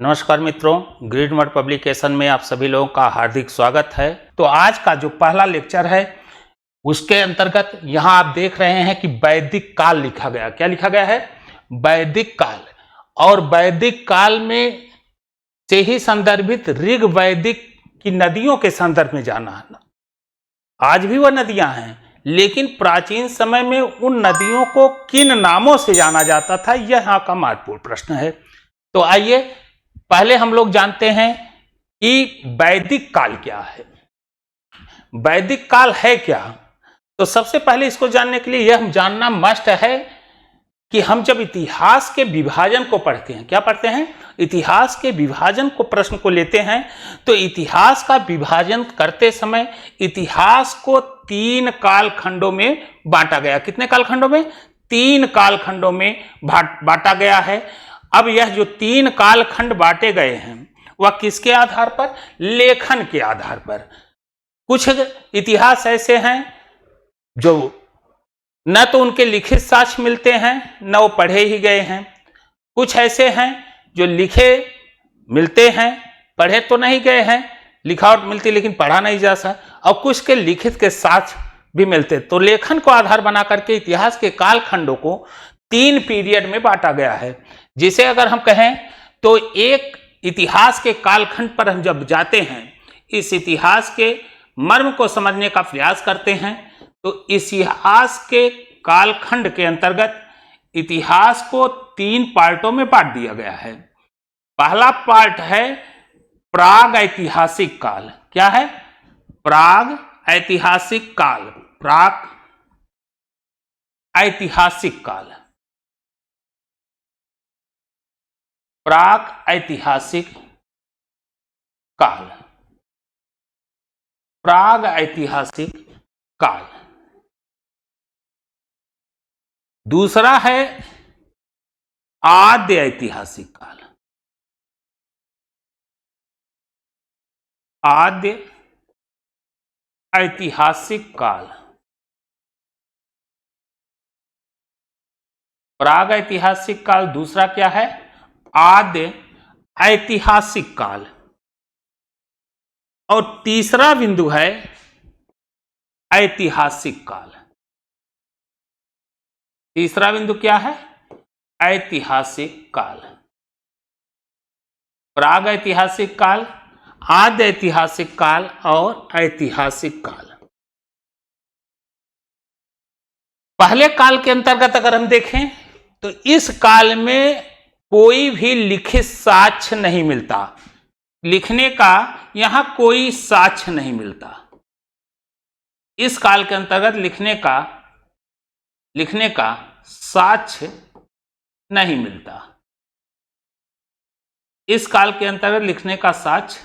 नमस्कार मित्रों, grid mud publication में आप सभी लोगों का हार्दिक स्वागत है। तो आज का जो पहला लेक्चर है उसके अंतर्गत यहाँ आप देख रहे हैं कि वैदिक काल लिखा गया। क्या लिखा गया है? वैदिक काल। और वैदिक काल में से ही संदर्भित ऋग वैदिक की नदियों के संदर्भ में जाना है। आज भी वह नदियां हैं, लेकिन प्राचीन समय में उन नदियों को किन नामों से जाना जाता था, यह यहाँ का महत्वपूर्ण प्रश्न है। तो आइए पहले हम लोग जानते हैं कि वैदिक काल क्या है। वैदिक काल है क्या? तो सबसे पहले इसको जानने के लिए यह जानना मस्ट है कि हम जब इतिहास के विभाजन को पढ़ते हैं, क्या पढ़ते हैं? इतिहास के विभाजन को, प्रश्न को लेते हैं, तो इतिहास का विभाजन करते समय इतिहास को 3 कालखंडों में बांटा गया। कितने कालखंडों में? 3 कालखंडों में बांटा गया है। अब यह जो 3 कालखंड बांटे गए हैं वह किसके आधार पर? लेखन के आधार पर। कुछ इतिहास ऐसे हैं जो न तो उनके लिखित साक्ष्य मिलते हैं, न वो पढ़े ही गए हैं। कुछ ऐसे हैं जो लिखे मिलते हैं, पढ़े तो नहीं गए हैं, लिखावट मिलती लेकिन पढ़ा नहीं जा सकता, और कुछ के लिखित के साक्ष्य भी मिलते। तो लेखन को आधार बना करके इतिहास के कालखंडों को 3 पीरियड में बांटा गया है। जिसे अगर हम कहें तो एक इतिहास के कालखंड पर हम जब जाते हैं, इस इतिहास के मर्म को समझने का प्रयास करते हैं, तो इतिहास के कालखंड के अंतर्गत इतिहास को 3 पार्टों में बांट दिया गया है। पहला पार्ट है प्राग ऐतिहासिक काल। क्या है? प्राग ऐतिहासिक काल। प्राग ऐतिहासिक काल। प्राग ऐतिहासिक काल। प्राग ऐतिहासिक काल। दूसरा है आद्य ऐतिहासिक काल। आद्य ऐतिहासिक काल। प्राग ऐतिहासिक काल दूसरा क्या है? आद्य ऐतिहासिक काल। और तीसरा बिंदु है ऐतिहासिक काल। तीसरा बिंदु क्या है? ऐतिहासिक काल। प्राग ऐतिहासिक काल, आद्य ऐतिहासिक काल और ऐतिहासिक काल। पहले काल के अंतर्गत अगर हम देखें तो इस काल में कोई भी लिखित साक्ष्य नहीं मिलता। लिखने का यहां कोई साक्ष्य नहीं मिलता। इस काल के अंतर्गत लिखने का साक्ष्य नहीं मिलता। इस काल के अंतर्गत लिखने का साक्ष्य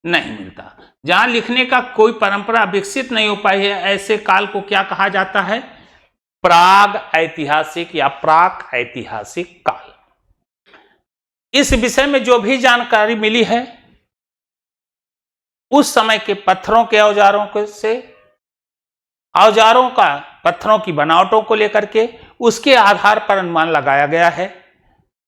नहीं मिलता। जहां लिखने का कोई परंपरा विकसित नहीं हो पाई है, ऐसे काल को क्या कहा जाता है? प्राग ऐतिहासिक या प्राक ऐतिहासिक काल। इस विषय में जो भी जानकारी मिली है उस समय के पत्थरों के औजारों का पत्थरों की बनावटों को लेकर के उसके आधार पर अनुमान लगाया गया है,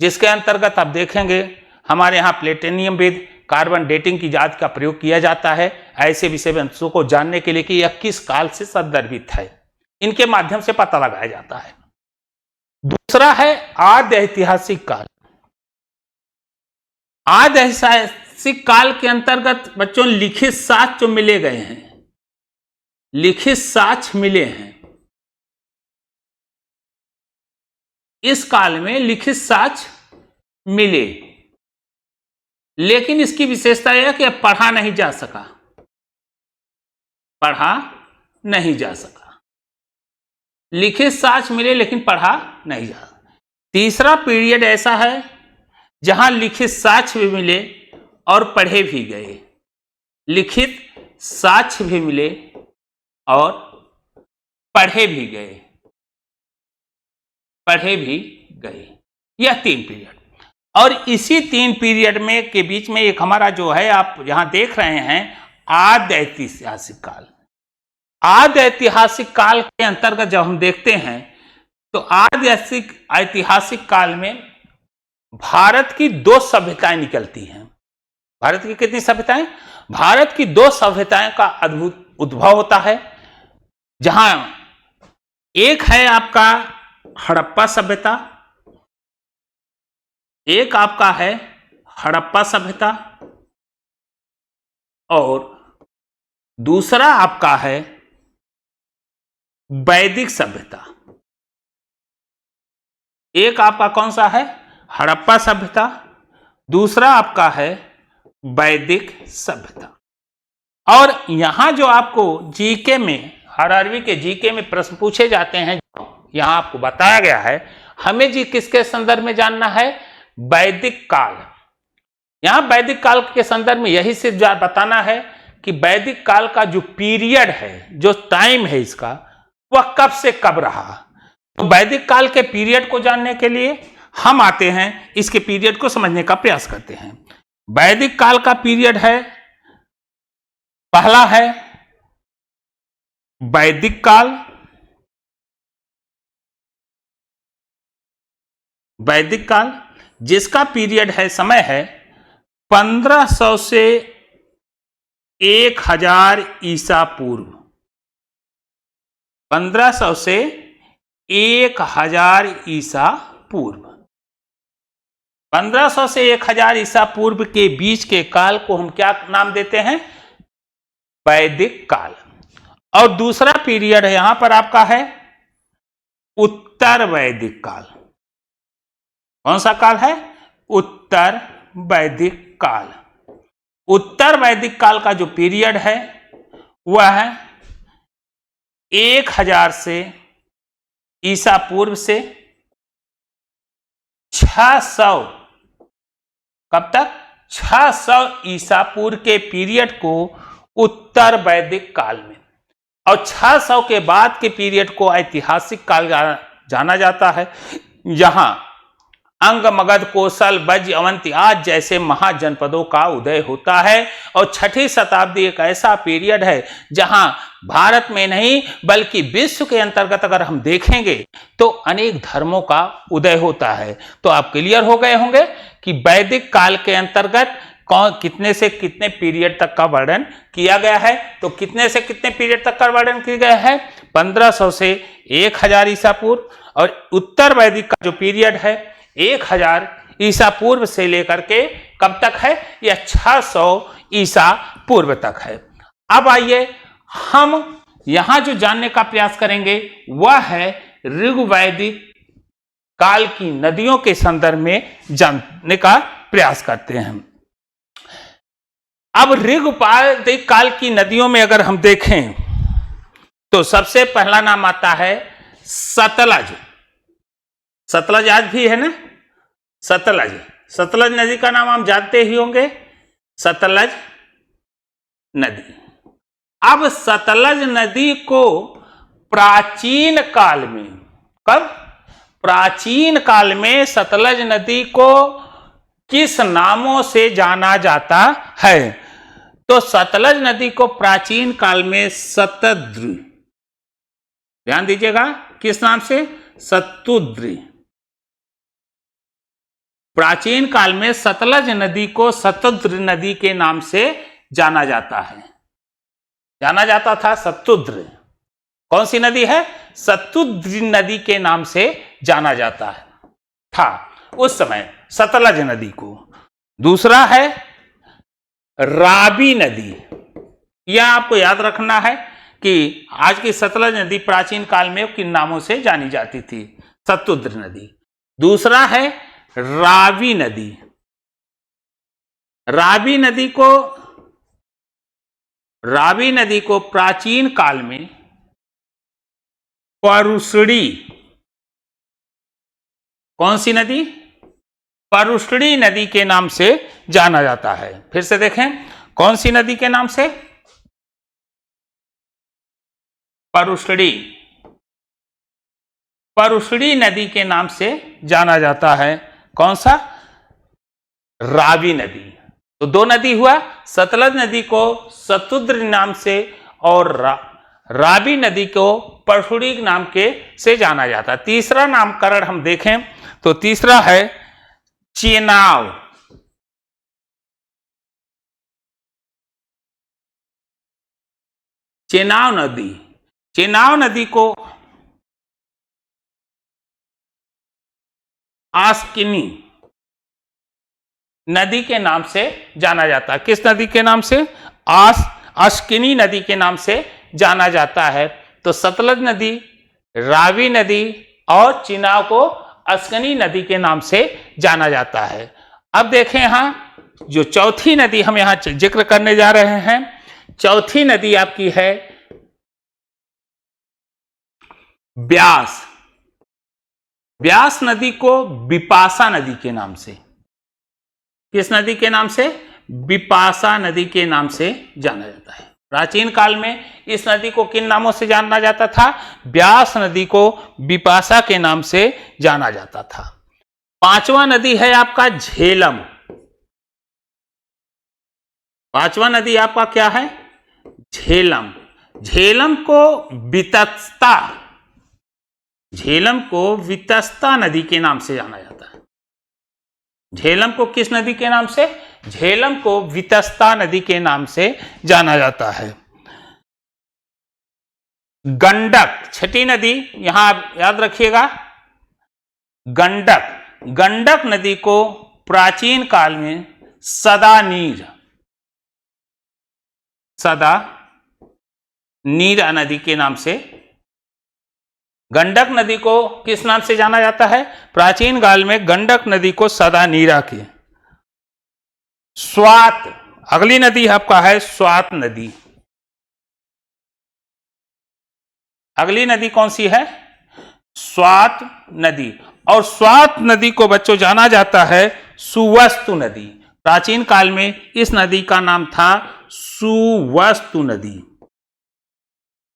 जिसके अंतर्गत आप देखेंगे हमारे यहाँ प्लेटिनियम विद कार्बन डेटिंग की जांच का प्रयोग किया जाता है ऐसे विषय वस्तुओं को जानने के लिए कि यह किस काल से संदर्भित है। इनके माध्यम से पता लगाया जाता है। दूसरा है आद्य ऐतिहासिक काल। आद्य ऐतिहासिक काल के अंतर्गत बच्चों लिखित साक्ष्य मिले गए हैं। लिखित साक्ष्य मिले हैं। इस काल में लिखित साक्ष्य मिले, लेकिन इसकी विशेषता यह कि पढ़ा नहीं जा सका। पढ़ा नहीं जा सका। लिखित साक्ष्य मिले लेकिन पढ़ा नहीं जा सका। तीसरा पीरियड ऐसा है जहां लिखित साक्ष्य भी मिले और पढ़े भी गए। लिखित साक्ष्य भी मिले और पढ़े भी गए। पढ़े भी गए। यह 3 पीरियड। और इसी 3 पीरियड में के बीच में एक हमारा जो है आप यहां देख रहे हैं आद्य ऐतिहासिक काल। आद्य ऐतिहासिक काल के अंतर्गत जब हम देखते हैं तो आद्य ऐतिहासिक काल में भारत की दो सभ्यताएं निकलती हैं। भारत की कितनी सभ्यताएं? भारत की दो सभ्यताएं का अद्भुत उद्भव होता है, जहां एक है आपका हड़प्पा सभ्यता, एक आपका है हड़प्पा सभ्यता, और दूसरा आपका है वैदिक सभ्यता। एक आपका कौन सा है? हड़प्पा सभ्यता, दूसरा आपका है वैदिक सभ्यता। और यहां जो आपको जीके में, 11वीं के जीके में प्रश्न पूछे जाते हैं, यहां आपको बताया गया है, हमें जी किसके संदर्भ में जानना है? वैदिक काल। यहां वैदिक काल के संदर्भ में यही सिर्फ बताना है कि वैदिक काल का जो पीरियड है, जो टाइम है इसका, वह कब से कब रहा। तो वैदिक काल के पीरियड को जानने के लिए हम आते हैं, इसके पीरियड को समझने का प्रयास करते हैं। वैदिक काल का पीरियड है, पहला है वैदिक काल। वैदिक काल जिसका पीरियड है, समय है 1500 से 1000 ईसा पूर्व। 1500 से 1000 ईसा पूर्व। 1500 से 1000 ईसा पूर्व के बीच के काल को हम क्या नाम देते हैं? वैदिक काल। और दूसरा पीरियड है यहां पर आपका है उत्तर वैदिक काल। कौन सा काल है? उत्तर वैदिक काल। उत्तर वैदिक काल का जो पीरियड है वह है 1000 से ईसा पूर्व से 600, कब तक? 600 ईसा पूर्व के पीरियड को उत्तर वैदिक काल में, और 600 के बाद के पीरियड को ऐतिहासिक काल जाना जाता है, जहां अंग, मगध, कोसल, बज्र, अवंती आज जैसे महाजनपदों का उदय होता है। और 6ठी शताब्दी एक ऐसा पीरियड है जहां भारत में नहीं बल्कि विश्व के अंतर्गत अगर हम देखेंगे तो अनेक धर्मों का उदय होता है। तो आप क्लियर हो गए होंगे कि वैदिक काल के अंतर्गत कितने से कितने पीरियड तक का वर्णन किया गया है। तो कितने से कितने पीरियड तक का वर्णन किया गया है? 1500 से 1000 ईसा पूर्व। और उत्तर वैदिक का जो पीरियड है 1000 ईसा पूर्व से लेकर के कब तक है? यह 600 ईसा पूर्व तक है। अब आइए हम यहां जो जानने का प्रयास करेंगे वह है ऋग्वैदिक काल की नदियों के संदर्भ में जानने का प्रयास करते हैं। अब ऋग्वैदिक काल की नदियों में अगर हम देखें तो सबसे पहला नाम आता है सतलज। सतलज आज भी है ना? सतलज, सतलज नदी का नाम हम जानते ही होंगे, सतलज नदी। अब सतलज नदी को प्राचीन काल में, कब? प्राचीन काल में सतलज नदी को किस नामों से जाना जाता है? तो सतलज नदी को प्राचीन काल में शतद्री, ध्यान दीजिएगा, किस नाम से? शतद्री। प्राचीन काल में सतलज नदी को शतद्री नदी के नाम से जाना जाता है, जाना जाता था शतद्री। कौन सी नदी है? शतद्री नदी के नाम से जाना जाता है था उस समय सतलज नदी को। दूसरा है रावी नदी। यह आपको याद रखना है कि आज की सतलज नदी प्राचीन काल में किन नामों से जानी जाती थी? शतद्री नदी। दूसरा है रावी नदी। रावी नदी को प्राचीन काल में परुष्णी, कौन सी नदी? परुष्णी नदी के नाम से जाना जाता है। फिर से देखें, कौन सी नदी के नाम से? परुष्णी। परुष्णी नदी के नाम से जाना जाता है। कौन सा? रावी नदी। तो दो नदी हुआ, सतलज नदी को शतद्री नाम से और रावी नदी को परुष्णी नाम के से जाना जाता है। तीसरा नामकरण हम देखें तो तीसरा है चेनाब, चेनाब नदी, चेनाब नदी को आस्किनी नदी के नाम से जाना जाता है। किस नदी के नाम से? आस्किनी नदी के नाम से जाना जाता है। तो सतलज नदी, रावी नदी और चेनाब को आस्किनी नदी के नाम से जाना जाता है। अब देखें यहां जो चौथी नदी हम यहां जिक्र करने जा रहे हैं, चौथी नदी आपकी है ब्यास। ब्यास नदी को बिपाशा नदी के नाम से, किस नदी के नाम से? बिपाशा नदी के नाम से जाना जाता है। प्राचीन काल में इस नदी को किन नामों से जाना जाता था? ब्यास नदी को बिपाशा के नाम से जाना जाता था। पांचवा नदी है आपका झेलम। पांचवा नदी आपका क्या है? झेलम। झेलम को वितस्ता, झेलम को वितस्ता नदी के नाम से जाना जाता है। झेलम को किस नदी के नाम से? झेलम को वितस्ता नदी के नाम से जाना जाता है। गंडक, छठी नदी, यहां आप याद रखिएगा, गंडक। गंडक नदी को प्राचीन काल में सदा नीर नदी के नाम से, गंडक नदी को किस नाम से जाना जाता है? प्राचीन काल में गंडक नदी को सदा नीरा के। स्वात, अगली नदी आपका है स्वात नदी। अगली नदी कौन सी है? स्वात नदी। और स्वात नदी को बच्चों जाना जाता है सुवस्तु नदी। प्राचीन काल में इस नदी का नाम था सुवस्तु नदी।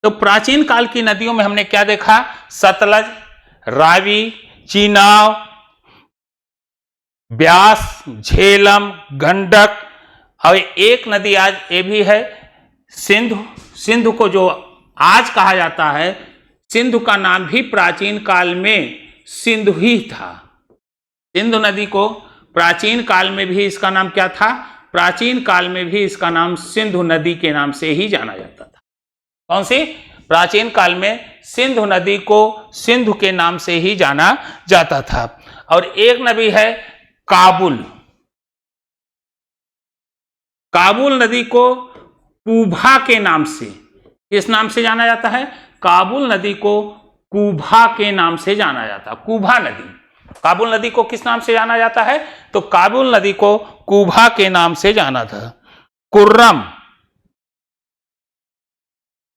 तो प्राचीन काल की नदियों में हमने क्या देखा? सतलज, रावी, चेनाब, ब्यास, झेलम, गंडक, और एक नदी आज ये भी है सिंधु। सिंधु को जो आज कहा जाता है, सिंधु का नाम भी प्राचीन काल में सिंधु ही था। सिंधु नदी को प्राचीन काल में भी इसका नाम क्या था? प्राचीन काल में भी इसका नाम सिंधु नदी के नाम से ही जाना जाता था। कौन सी? प्राचीन काल में सिंधु नदी को सिंधु के नाम से ही जाना जाता था। और एक नदी है काबुल। काबुल नदी को कुभा के नाम से, किस नाम से जाना जाता है? काबुल नदी को कुभा के नाम से जाना जाता है। कुभा नदी, काबुल नदी को किस नाम से जाना जाता है? तो काबुल नदी को कुभा के नाम से जाना था। कुर्रम,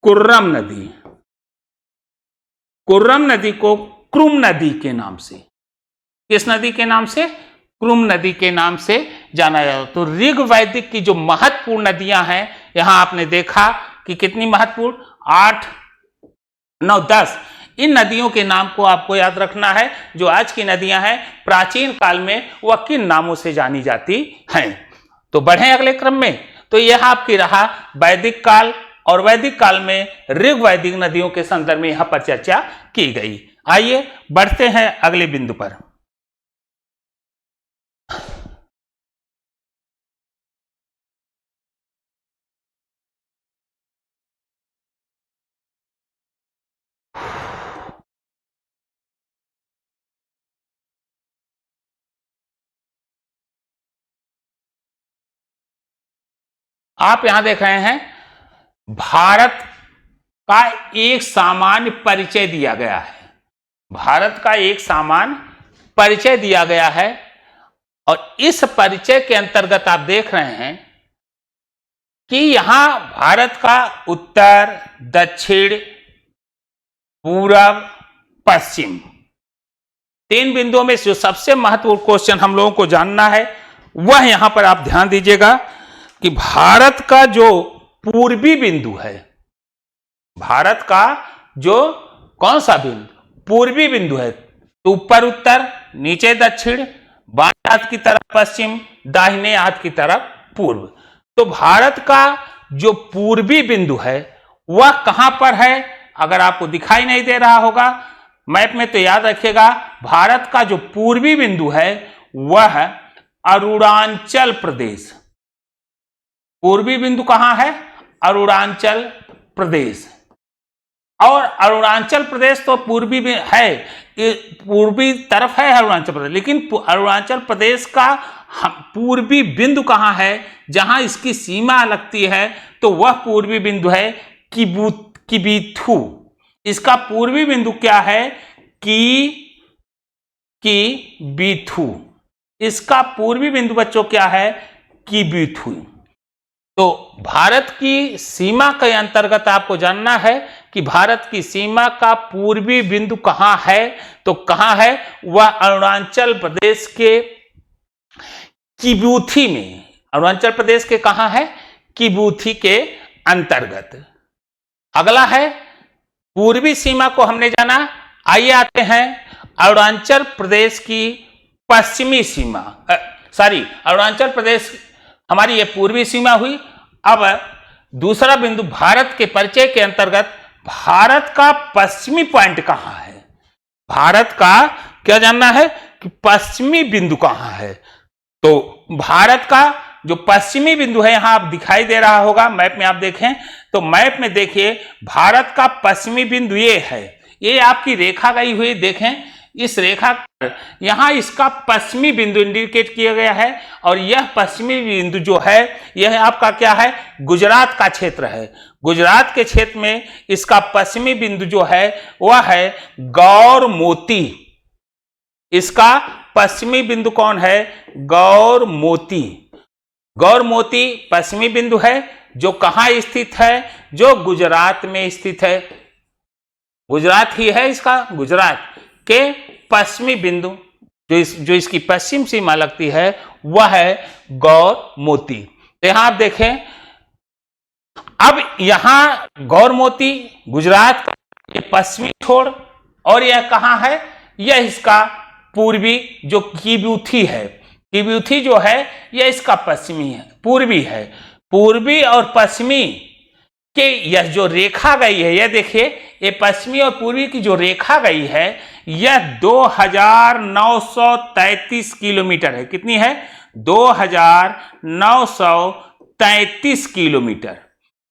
कुर्रम नदी, कुर्रम नदी को क्रुम नदी के नाम से, किस नदी के नाम से? क्रुम नदी के नाम से जाना जाता। तो ऋग वैदिक की जो महत्वपूर्ण नदियां हैं, यहां आपने देखा कि कितनी महत्वपूर्ण, 8, 9, 10। इन नदियों के नाम को आपको याद रखना है। जो आज की नदियां हैं, प्राचीन काल में वह किन नामों से जानी जाती हैं। तो बढ़ें अगले क्रम में। तो यह आपकी रहा वैदिक काल, और वैदिक काल में ऋग वैदिक नदियों के संदर्भ में यहां पर चर्चा की गई। आइए बढ़ते हैं अगले बिंदु पर। आप यहां देख रहे हैं भारत का एक सामान्य परिचय दिया गया है। भारत का एक सामान्य परिचय दिया गया है, और इस परिचय के अंतर्गत आप देख रहे हैं कि यहां भारत का उत्तर, दक्षिण, पूरब, पश्चिम, 3 बिंदुओं में जो सबसे महत्वपूर्ण क्वेश्चन हम लोगों को जानना है वह यहां पर आप ध्यान दीजिएगा कि भारत का जो पूर्वी बिंदु है, भारत का जो कौन सा बिंदु? पूर्वी बिंदु है। तो ऊपर उत्तर, नीचे दक्षिण, बाएं हाथ की तरफ पश्चिम, दाहिने हाथ की तरफ पूर्व। तो भारत का जो पूर्वी बिंदु है वह कहां पर है? अगर आपको दिखाई नहीं दे रहा होगा मैप में तो याद रखिएगा, भारत का जो पूर्वी बिंदु है वह अरुणाचल प्रदेश। पूर्वी बिंदु कहां है? अरुणाचल प्रदेश। और अरुणाचल प्रदेश तो पूर्वी में है, पूर्वी तरफ है अरुणाचल प्रदेश, लेकिन अरुणाचल प्रदेश का पूर्वी बिंदु कहां है जहां इसकी सीमा लगती है? तो वह पूर्वी बिंदु है किबीथू। इसका पूर्वी बिंदु क्या है? किबीथू। इसका पूर्वी बिंदु बच्चों क्या है? किबीथू। तो भारत की सीमा के अंतर्गत आपको जानना है कि भारत की सीमा का पूर्वी बिंदु कहां है। तो कहां है? वह अरुणाचल प्रदेश के किबूथी में। अरुणाचल प्रदेश के कहां है? किबूथी के अंतर्गत। अगला है पूर्वी सीमा को हमने जाना। आइए आते हैं अरुणाचल प्रदेश की पश्चिमी सीमा। अरुणाचल प्रदेश हमारी ये पूर्वी सीमा हुई। अब दूसरा बिंदु भारत के परिचय के अंतर्गत भारत का पश्चिमी पॉइंट कहां है? भारत का क्या जानना है कि पश्चिमी बिंदु कहां है। तो भारत का जो पश्चिमी बिंदु है, यहां आप दिखाई दे रहा होगा मैप में, आप देखें तो मैप में देखिए भारत का पश्चिमी बिंदु ये है। ये आपकी रेखा गई हुई देखें, इस रेखा पर यहां इसका पश्चिमी बिंदु इंडिकेट किया गया है। और यह पश्चिमी बिंदु जो है यह आपका क्या है? गुजरात का क्षेत्र है। गुजरात के क्षेत्र में इसका पश्चिमी बिंदु जो है वह है गौर मोती। इसका पश्चिमी बिंदु कौन है? गौर मोती। गौर मोती पश्चिमी बिंदु है जो कहां स्थित है? जो गुजरात में स्थित है। गुजरात ही है इसका, गुजरात के पश्चिमी बिंदु जो इसकी पश्चिम सीमा लगती है वह है गौर मोती। तो यहां आप देखें, अब यहां गौर मोती गुजरात का पश्चिमी छोर, और यह कहां है? यह इसका पूर्वी जो किबूथी है। किबूथी जो है यह इसका पश्चिमी है, पूर्वी है। पूर्वी और पश्चिमी के यह जो रेखा गई है, यह देखिए, ये पश्चिमी और पूर्वी की जो रेखा गई है यह 2933 किलोमीटर है। कितनी है? 2933 किलोमीटर।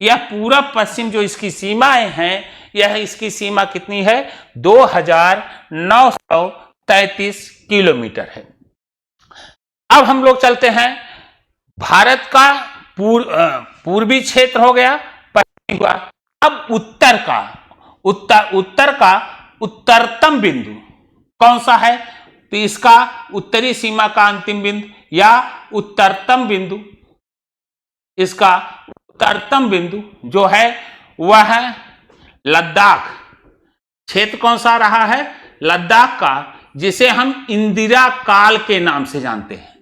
यह पूरा पश्चिम जो इसकी सीमाएं हैं, यह इसकी सीमा कितनी है? 2933 किलोमीटर है। अब हम लोग चलते हैं, भारत का पूर्वी क्षेत्र हो गया, पश्चिमी हुआ। अब उत्तर का उत्तरतम बिंदु कौन सा है? तो इसका उत्तरी सीमा का अंतिम बिंदु या उत्तरतम बिंदु, इसका उत्तरतम बिंदु जो है वह है लद्दाख। क्षेत्र कौन सा रहा है? लद्दाख का, जिसे हम इंदिरा काल के नाम से जानते हैं।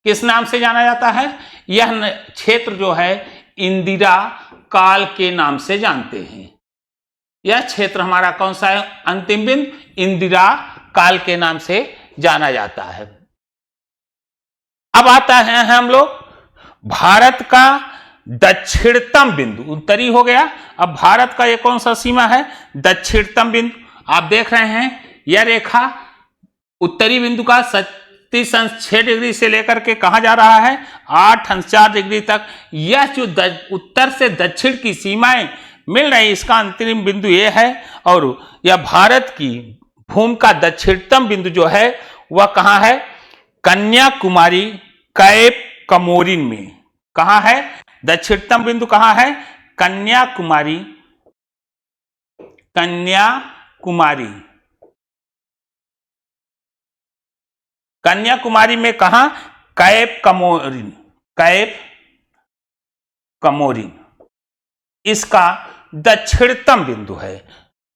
किस नाम से जाना जाता है? यह क्षेत्र जो है इंदिरा काल के नाम से जानते हैं। यह क्षेत्र हमारा कौन सा है? अंतिम बिंदु इंदिरा काल के नाम से जाना जाता है। अब आता है हम लोग भारत का दक्षिणतम बिंदु। उत्तरी हो गया, अब भारत का ये कौन सा सीमा है? दक्षिणतम बिंदु। आप देख रहे हैं यह रेखा उत्तरी बिंदु का 37.6 डिग्री से लेकर के कहां जा रहा है? 8.4 डिग्री तक। यह जो उत्तर से दक्षिण की सीमाएं मिल रही, इसका अंतिम बिंदु यह है। और यह भारत की भूमि का दक्षिणतम बिंदु जो है वह कहां है? कन्याकुमारी कैप कमोरिन में। कहां है दक्षिणतम बिंदु? कहां है? कन्याकुमारी। कन्याकुमारी में कहां? कैप कमोरिन इसका दक्षिणतम बिंदु है।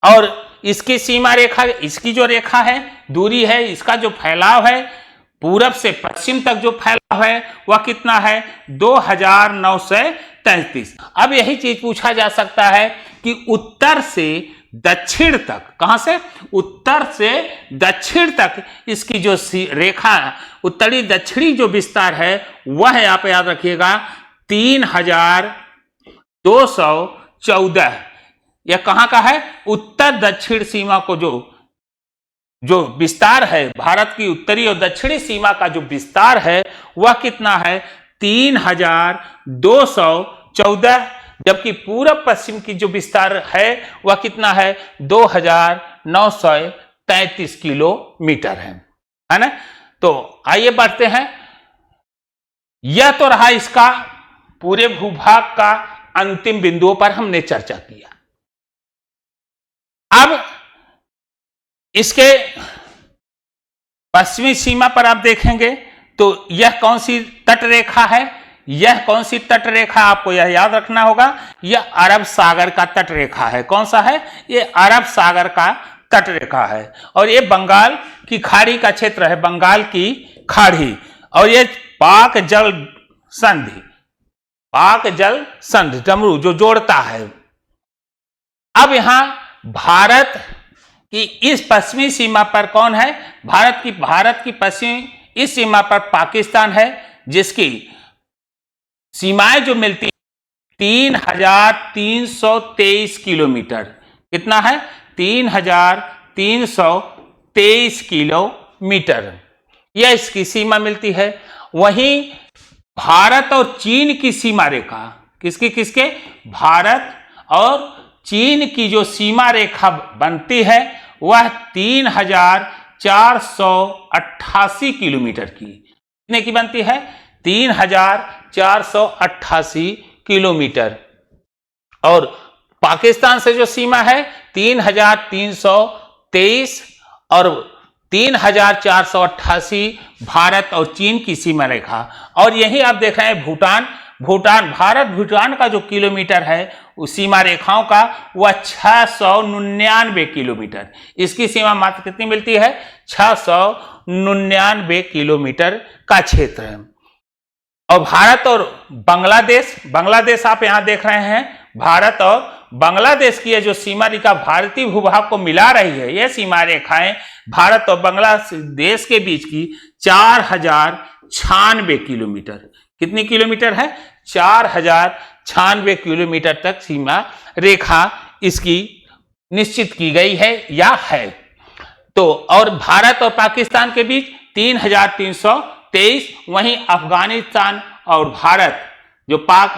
और इसकी सीमा रेखा, इसकी जो रेखा है, दूरी है, इसका जो फैलाव है, पूरब से पश्चिम तक जो फैलाव है वह कितना है? 2933। अब यही चीज पूछा जा सकता है कि उत्तर से दक्षिण तक, कहां से? उत्तर से दक्षिण तक इसकी जो रेखा, उत्तरी दक्षिणी जो विस्तार है वह आप याद रखिएगा 3214। यह कहां का है? उत्तर दक्षिण सीमा को जो जो विस्तार है, भारत की उत्तरी और दक्षिणी सीमा का जो विस्तार है वह कितना है, 3214, जबकि पूरब पश्चिम की जो विस्तार है वह कितना है, 2933 किलोमीटर है ना। तो आइए बढ़ते हैं। यह तो रहा इसका पूरे भूभाग का अंतिम बिंदुओं पर हमने चर्चा किया। अब इसके पश्चिमी सीमा पर आप देखेंगे तो यह कौन सी तट रेखा है, यह कौन सी तट रेखा, आपको यह याद रखना होगा, यह अरब सागर का तट रेखा है। कौन सा है, ये अरब सागर का तट रेखा है। और ये बंगाल की खाड़ी का क्षेत्र है, बंगाल की खाड़ी। और ये पाक जल संधि, पाक जल संधि डमरू जो जोड़ता है। अब यहां भारत की इस पश्चिमी सीमा पर कौन है, भारत की पश्चिमी इस सीमा पर पाकिस्तान है, जिसकी सीमाएं जो मिलती 3323 किलोमीटर। कितना है, 3323 किलोमीटर, यह इसकी सीमा मिलती है। वहीं भारत और चीन की सीमा रेखा, किसके भारत और चीन की जो सीमा रेखा बनती है वह 3488 किलोमीटर की, कितने की बनती है, 3488 किलोमीटर। और पाकिस्तान से जो सीमा है 3323 और 3488 भारत और चीन की सीमा रेखा। और यही आप देख रहे हैं भूटान, भारत भूटान का जो किलोमीटर है उस सीमा रेखाओं का वह 699 किलोमीटर, इसकी सीमा मात्र कितनी मिलती है, 699 किलोमीटर का क्षेत्र है। और भारत और बांग्लादेश आप यहां देख रहे हैं, भारत और बांग्लादेश की जो सीमा रेखा भारतीय भूभाग को मिला रही है, यह सीमा रेखाएं भारत और बांग्लादेश के बीच की 4096 किलोमीटर, कितनी किलोमीटर है, 4096 किलोमीटर तक सीमा रेखा इसकी निश्चित की गई है या है। तो और भारत और पाकिस्तान के बीच 3323, वहीं अफगानिस्तान और भारत जो पाक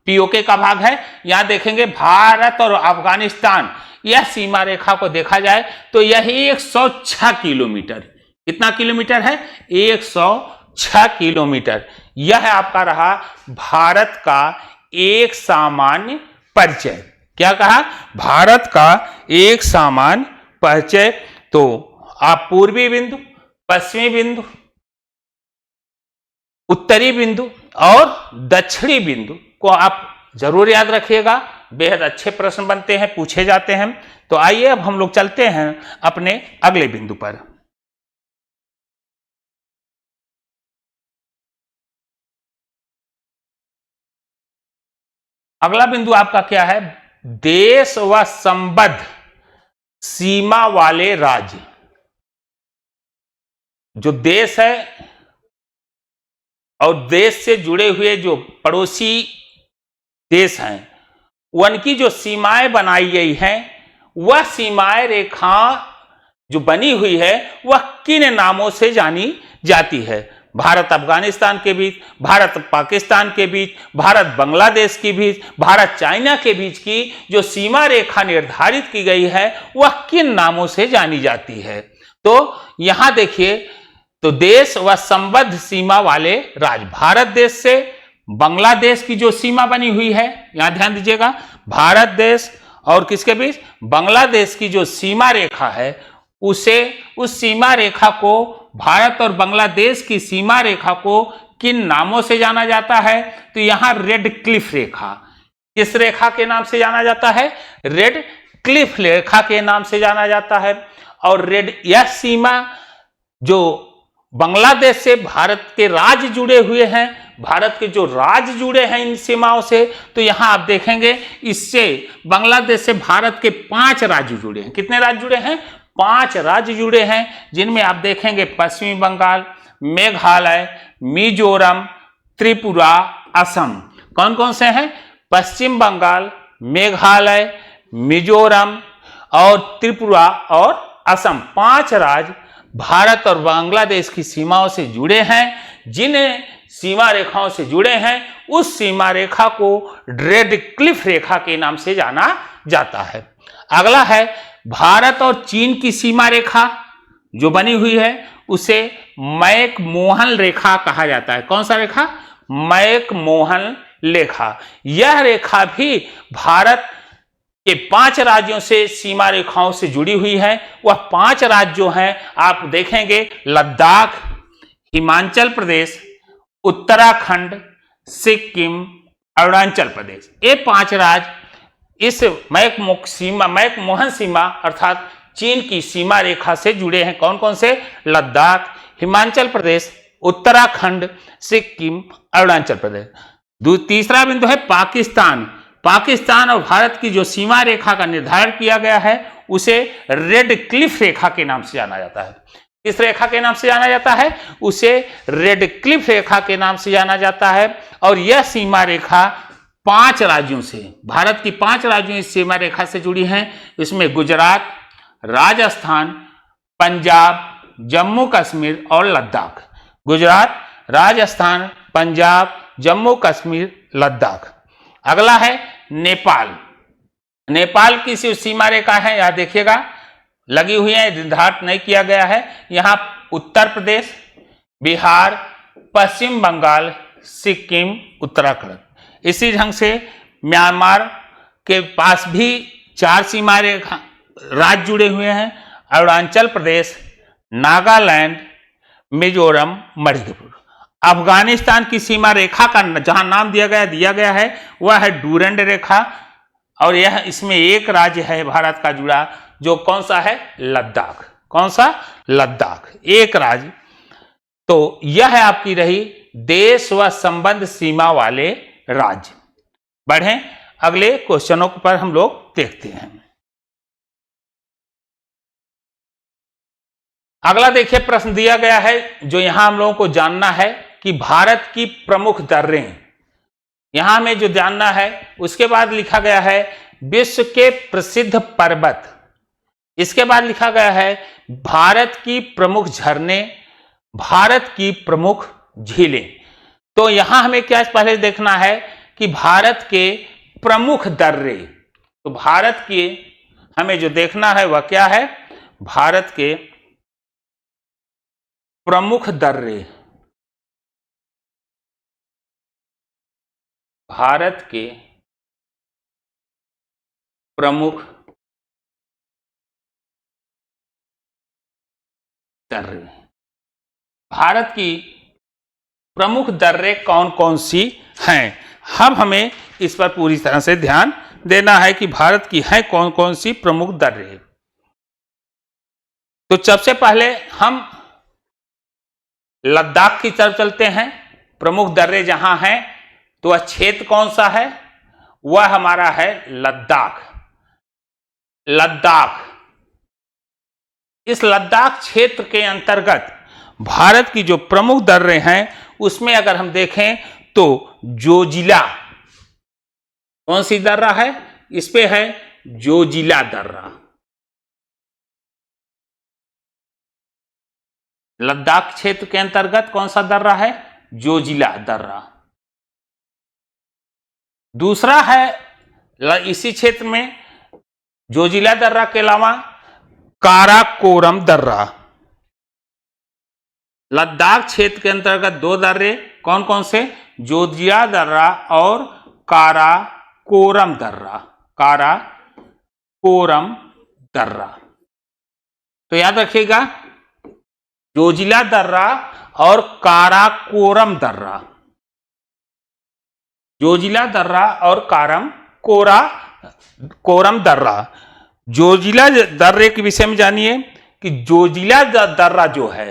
पीओके का भाग है, यहां देखेंगे भारत और अफगानिस्तान, यह सीमा रेखा को देखा जाए तो यह 106 किलोमीटर, कितना किलोमीटर है, 106 किलोमीटर। यह आपका रहा भारत का एक सामान्य परिचय। क्या कहा, भारत का एक सामान्य परिचय। तो आप पूर्वी बिंदु, पश्चिमी बिंदु, उत्तरी बिंदु और दक्षिणी बिंदु को आप जरूर याद रखिएगा, बेहद अच्छे प्रश्न बनते हैं, पूछे जाते हैं। तो आइए अब हम लोग चलते हैं अपने अगले बिंदु पर। अगला बिंदु आपका क्या है, देश व संबद्ध सीमा वाले राज्य। जो देश है और देश से जुड़े हुए जो पड़ोसी देश हैं, उनकी जो सीमाएं बनाई गई हैं, वह सीमाएं रेखा जो बनी हुई है वह किन नामों से जानी जाती है। भारत अफगानिस्तान के बीच, भारत पाकिस्तान के बीच, भारत बांग्लादेश के बीच, भारत चाइना के बीच की जो सीमा रेखा निर्धारित की गई है वह किन नामों से जानी जाती है। तो यहां देखिए, तो देश व संबद्ध सीमा वाले राज्य, भारत देश से बांग्लादेश की जो सीमा बनी हुई है, यहां ध्यान दीजिएगा, भारत देश और किसके बीच, बांग्लादेश की जो सीमा रेखा है उस सीमा रेखा को, भारत और बांग्लादेश की सीमा रेखा को किन नामों से जाना जाता है। तो यहां रेड क्लिफ रेखा, किस रेखा के नाम से जाना जाता है, रेड क्लिफ रेखा के नाम से जाना जाता है। और यह सीमा जो बांग्लादेश से भारत के राज्य जुड़े हुए हैं, भारत के जो राज्य जुड़े हैं इन सीमाओं से, तो यहां आप देखेंगे इससे बांग्लादेश से भारत के 5 राज्य जुड़े हैं। कितने राज्य जुड़े हैं, 5 राज्य जुड़े हैं, जिनमें आप देखेंगे पश्चिमी बंगाल, मेघालय, मिजोरम, त्रिपुरा, असम। कौन कौन से हैं, पश्चिम बंगाल, मेघालय, मिजोरम और त्रिपुरा और असम, 5 राज्य भारत और बांग्लादेश की सीमाओं से जुड़े हैं। जिन सीमा रेखाओं से जुड़े हैं उस सीमा रेखा को रेड क्लिफ रेखा के नाम से जाना जाता है। अगला है भारत और चीन की सीमा रेखा जो बनी हुई है उसे मैक-मोहन रेखा कहा जाता है। कौन सा रेखा? मैक-मोहन रेखा। यह रेखा भी भारत के 5 राज्यों से सीमा रेखाओं से जुड़ी हुई है। वह 5 राज्य जो हैं आप देखेंगे, लद्दाख, हिमाचल प्रदेश, उत्तराखंड, सिक्किम, अरुणाचल प्रदेश। ये 5 राज्य इस मैक-मोहन सीमा अर्थात चीन की सीमा रेखा से जुड़े हैं। कौन कौन से? लद्दाख, हिमाचल प्रदेश, उत्तराखंड, सिक्किम, अरुणाचल प्रदेश। तीसरा बिंदु है पाकिस्तान। पाकिस्तान और भारत की जो सीमा रेखा का निर्धारण किया गया है उसे रेड क्लिफ रेखा के नाम से जाना जाता है। किस रेखा के नाम से जाना जाता है? उसे रेड क्लिफ रेखा के नाम से जाना जाता है। और यह सीमा रेखा 5 राज्यों से, भारत की 5 राज्यों इस सीमा रेखा से जुड़ी हैं। इसमें गुजरात, राजस्थान, पंजाब, जम्मू कश्मीर और लद्दाख। गुजरात, राजस्थान, पंजाब, जम्मू कश्मीर, लद्दाख। अगला है नेपाल। नेपाल की सीमा रेखा है, यहां देखिएगा लगी हुई है, निर्धारित नहीं किया गया है। यहां उत्तर प्रदेश, बिहार, पश्चिम बंगाल, सिक्किम, उत्तराखंड। इसी ढंग से म्यांमार के पास भी 4 सीमा रेखा राज्य जुड़े हुए हैं, अरुणाचल प्रदेश, नागालैंड, मिजोरम, मणिपुर। अफगानिस्तान की सीमा रेखा का जहां नाम दिया गया है वह है डूरंड रेखा। और यह इसमें एक राज्य है भारत का जुड़ा, जो कौन सा है? लद्दाख। कौन सा? लद्दाख, एक राज्य। तो यह है आपकी रही देश व संबंध सीमा वाले राज्य। बढ़ें अगले क्वेश्चनों पर हम लोग देखते हैं। अगला देखिए प्रश्न दिया गया है जो यहां हम लोगों को जानना है कि भारत की प्रमुख दर्रें, यहां हमें जो जानना है। उसके बाद लिखा गया है विश्व के प्रसिद्ध पर्वत। इसके बाद लिखा गया है भारत की प्रमुख झरने, भारत की प्रमुख झीलें। तो यहां हमें क्या पहले देखना है कि भारत के प्रमुख दर्रे। तो भारत के हमें जो देखना है वह क्या है? भारत के प्रमुख दर्रे। भारत के प्रमुख दर्रे। भारत की प्रमुख दर्रे कौन कौन सी हैं? अब हमें इस पर पूरी तरह से ध्यान देना है कि भारत की हैं कौन कौन सी प्रमुख दर्रे। तो सबसे पहले हम लद्दाख की तरफ चलते हैं। प्रमुख दर्रे जहां हैं तो वह क्षेत्र कौन सा है? वह हमारा है लद्दाख। लद्दाख, इस लद्दाख क्षेत्र के अंतर्गत भारत की जो प्रमुख दर्रे हैं उसमें अगर हम देखें तो जोजिला, कौन सी दर्रा है? इस पे है जोजिला दर्रा। लद्दाख क्षेत्र के अंतर्गत कौन सा दर्रा है? जोजिला दर्रा। दूसरा है इसी क्षेत्र में जोजिला दर्रा के अलावा काराकोरम दर्रा। लद्दाख क्षेत्र के अंतर्गत 2 दर्रे कौन कौन से? जोजिला दर्रा और काराकोरम दर्रा। काराकोरम दर्रा। तो याद रखिएगा जोजिला दर्रा और काराकोरम दर्रा। जोजिला दर्रा और कोरम दर्रा। जोजिला दर्रे के विषय में जानिए कि जोजिला दर्रा जो है,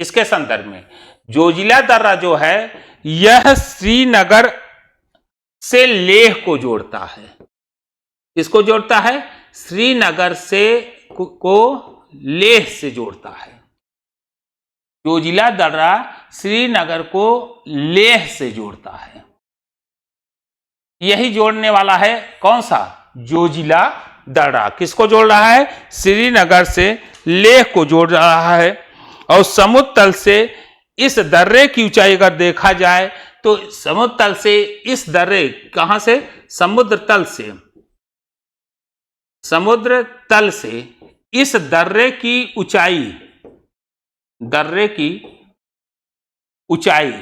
इसके संदर्भ में जोजिला दर्रा जो है यह श्रीनगर से लेह को जोड़ता है। इसको जोड़ता है? श्रीनगर से को लेह से जोड़ता है। जोजिला दर्रा श्रीनगर को लेह से जोड़ता है। यही जोड़ने वाला है कौन सा? जोजिला दर्रा किसको जोड़ रहा है? श्रीनगर से लेह को जोड़ रहा है। और समुद्र तल से इस दर्रे की ऊंचाई अगर देखा जाए तो समुद्र तल से इस दर्रे, कहां से? समुद्र तल से, समुद्र तल से इस दर्रे की ऊंचाई, दर्रे की ऊंचाई,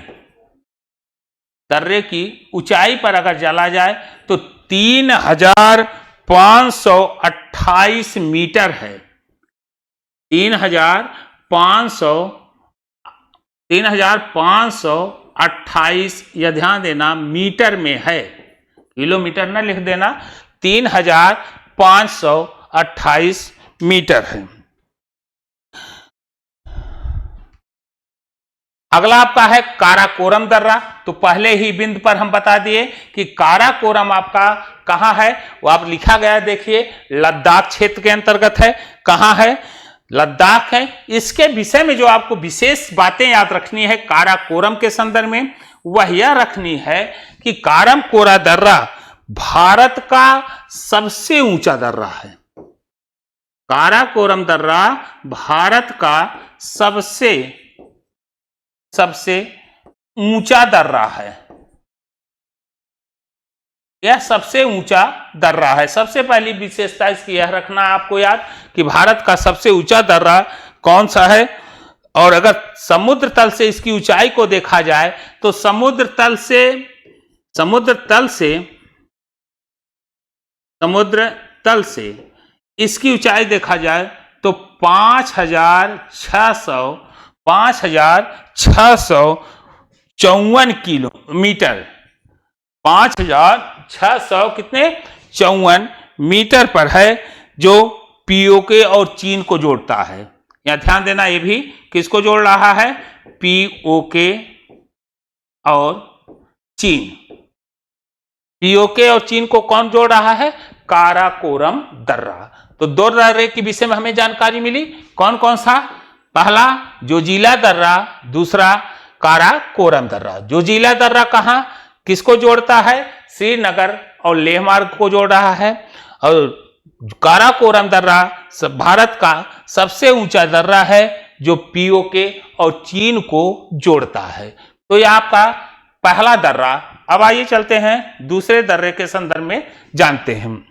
दर्रे की ऊंचाई पर अगर चला जाए तो 3528 मीटर है। 3528, यह ध्यान देना मीटर में है, किलोमीटर ना लिख देना, 3528 मीटर है। अगला आपका है काराकोरम दर्रा। तो पहले ही बिंदु पर हम बता दिए कि काराकोरम आपका कहां है, वो आप लिखा गया है, देखिए लद्दाख क्षेत्र के अंतर्गत है। कहां है? लद्दाख है। इसके विषय में जो आपको विशेष बातें याद रखनी है काराकोरम के संदर्भ में, वह यह रखनी है कि काराकोरम दर्रा भारत का सबसे ऊंचा दर्रा है। काराकोरम दर्रा भारत का सबसे ऊंचा दर्रा है। यह सबसे ऊंचा दर्रा है। सबसे पहली विशेषता इसकी यह रखना आपको याद कि भारत का सबसे ऊंचा दर्रा कौन सा है। और अगर समुद्र तल से इसकी ऊंचाई को देखा जाए तो समुद्र तल से इसकी ऊंचाई देखा जाए तो 5654 किलोमीटर, 5600 कितने 54 मीटर पर है, जो पीओके और चीन को जोड़ता है। यहां ध्यान देना, ये भी किसको जोड़ रहा है? पीओके और चीन। पीओके और चीन को कौन जोड़ रहा है? काराकोरम दर्रा। तो दो दर्रे के विषय में हमें जानकारी मिली। कौन कौन सा? पहला जोजिला दर्रा, दूसरा काराकोरम दर्रा। जोजिला दर्रा कहां किसको जोड़ता है? श्रीनगर और लेह मार्ग को जोड़ रहा है। और काराकोरम दर्रा भारत का सबसे ऊंचा दर्रा है जो पीओके और चीन को जोड़ता है। तो यह आपका पहला दर्रा। अब आइए चलते हैं दूसरे दर्रे के संदर्भ में जानते हैं।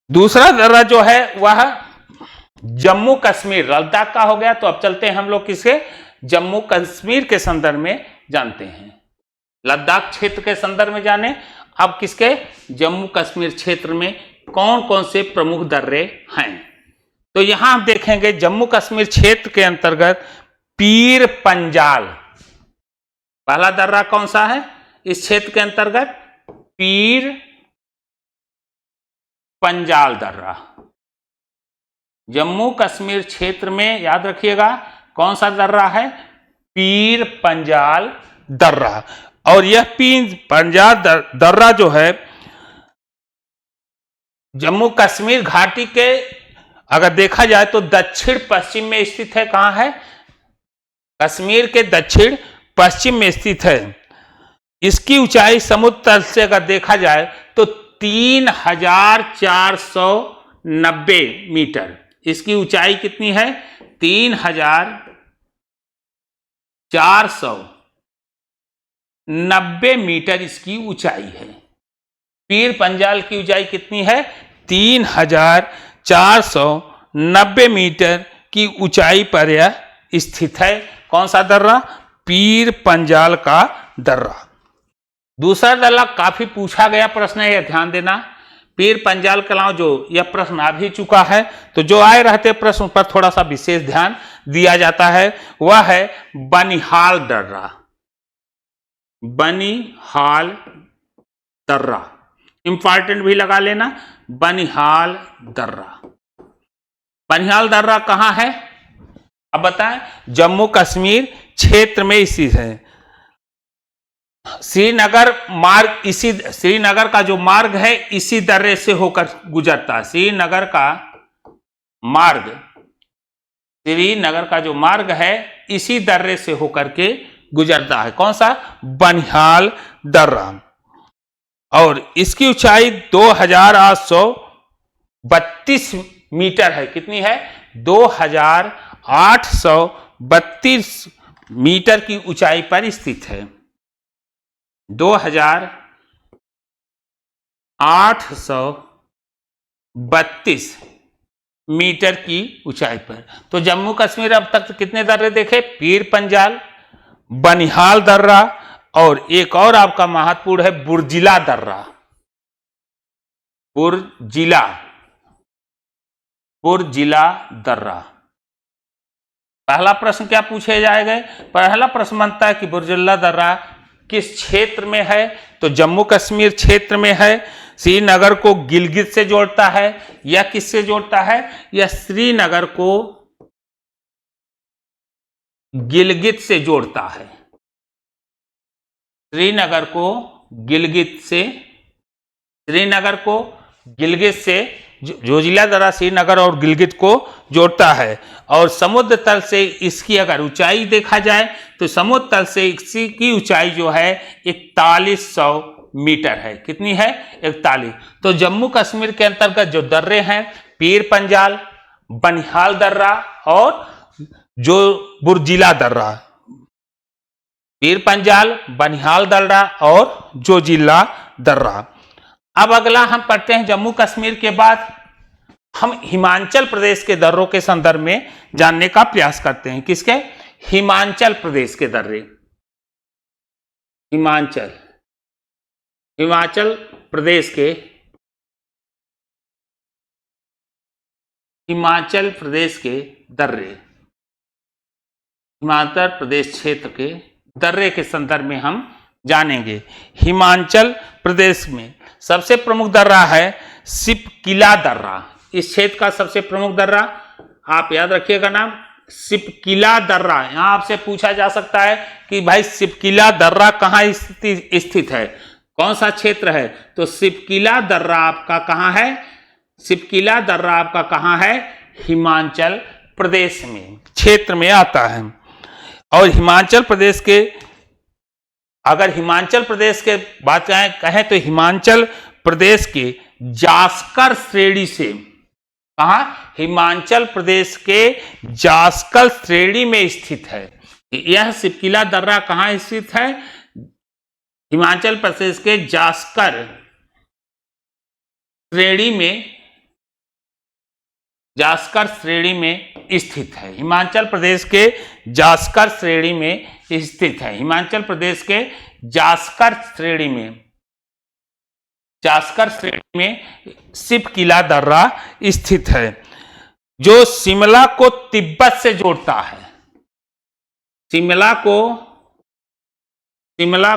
दूसरा दर्रा जो है वह जम्मू कश्मीर, लद्दाख का हो गया। तो अब चलते हैं हम लोग किसके? जम्मू कश्मीर के संदर्भ में जानते हैं। लद्दाख क्षेत्र के संदर्भ में जाने, अब किसके? जम्मू कश्मीर क्षेत्र में कौन कौन से प्रमुख दर्रे हैं। तो यहां हम देखेंगे जम्मू कश्मीर क्षेत्र के अंतर्गत पीर पंजाल, पहला दर्रा कौन सा है इस क्षेत्र के अंतर्गत? पीर पंजाल दर्रा। जम्मू कश्मीर क्षेत्र में याद रखिएगा कौन सा दर्रा है? पीर पंजाल दर्रा। और यह पीर पंजाल दर्रा जो है जम्मू कश्मीर घाटी के अगर देखा जाए तो दक्षिण पश्चिम में स्थित है। कहां है? कश्मीर के दक्षिण पश्चिम में स्थित है। इसकी ऊंचाई समुद्र तल से अगर देखा जाए तो 3490 मीटर। इसकी ऊंचाई कितनी है? 3490 मीटर इसकी ऊंचाई है। पीर पंजाल की ऊंचाई कितनी है? 3490 मीटर की ऊंचाई पर यह स्थित है। कौन सा दर्रा? पीर पंजाल का दर्रा। दूसरा दर्रा काफी पूछा गया प्रश्न है, यह ध्यान देना। पीर पंजाल के अलावा जो यह प्रश्न आ भी चुका है, तो जो आए रहते प्रश्न पर थोड़ा सा विशेष ध्यान दिया जाता है, वह है बनिहाल दर्रा। बनिहाल दर्रा इंपॉर्टेंट भी लगा लेना, बनिहाल दर्रा। बनिहाल दर्रा कहां है? अब बताएं। जम्मू कश्मीर क्षेत्र में स्थित है। श्रीनगर मार्ग, इसी श्रीनगर का जो मार्ग है इसी दर्रे से होकर गुजरता है। श्रीनगर का जो मार्ग है इसी दर्रे से होकर के गुजरता है। कौन सा? बनिहाल दर्रा। और इसकी ऊंचाई 2800 2832 मीटर है। कितनी है? 2832 मीटर की ऊंचाई पर स्थित है। 2832 मीटर की ऊंचाई पर। तो जम्मू कश्मीर अब तक कितने दर्रे देखे? पीर पंजाल, बनिहाल दर्रा और एक और आपका महत्वपूर्ण है बुर्जिला दर्रा। बुर्जिला दर्रा। पहला प्रश्न क्या पूछे जाएगा? पहला प्रश्न बनता है कि बुर्जिला दर्रा किस क्षेत्र में है? तो जम्मू कश्मीर क्षेत्र में है। श्रीनगर को गिलगित से जोड़ता है या किससे जोड़ता है? या श्रीनगर को गिलगित से जोड़ता है। श्रीनगर को गिलगित से जोजिला दर्रा श्रीनगर और गिलगित को जोड़ता है। और समुद्र तल से इसकी अगर ऊंचाई देखा जाए तो समुद्र तल से इसकी ऊंचाई जो है 4100 मीटर है। कितनी है? 41। तो जम्मू कश्मीर के अंतर्गत जो दर्रे हैं पीर पंजाल, बनिहाल दर्रा और जो बुर्जिला दर्रा, पीर पंजाल, बनिहाल दर्रा और जोजिला दर्रा। अब अगला हम पढ़ते हैं जम्मू कश्मीर के बाद हम हिमाचल प्रदेश के दर्रों के संदर्भ में जानने का प्रयास करते हैं। किसके? हिमाचल प्रदेश के दर्रे। हिमाचल प्रदेश के दर्रे, हिमाचल प्रदेश क्षेत्र के दर्रे के संदर्भ में हम जानेंगे। हिमाचल प्रदेश में सबसे प्रमुख दर्रा है सिपकिला दर्रा। इस क्षेत्र का सबसे प्रमुख दर्रा आप याद रखिएगा नाम, सिपकिला दर्रा। यहां आपसे पूछा जा सकता है कि भाई सिपकिला दर्रा कहां स्थित है, कौन सा क्षेत्र है? तो सिपकिला दर्रा आपका कहां है? सिपकिला दर्रा आपका कहां है? हिमाचल प्रदेश में क्षेत्र में आता है। और हिमाचल प्रदेश के, अगर हिमाचल प्रदेश के बात कहें तो हिमाचल प्रदेश के जास्कर श्रेणी से, कहा? हिमाचल प्रदेश के जास्कर श्रेणी में स्थित है। यह सिपकिला दर्रा कहां स्थित है? हिमाचल प्रदेश के जास्कर श्रेणी में स्थित है। हिमाचल प्रदेश के जास्कर श्रेणी में स्थित है। हिमाचल प्रदेश के जास्कर श्रेणी में सिपकिला दर्रा स्थित है, जो शिमला को तिब्बत से जोड़ता है। शिमला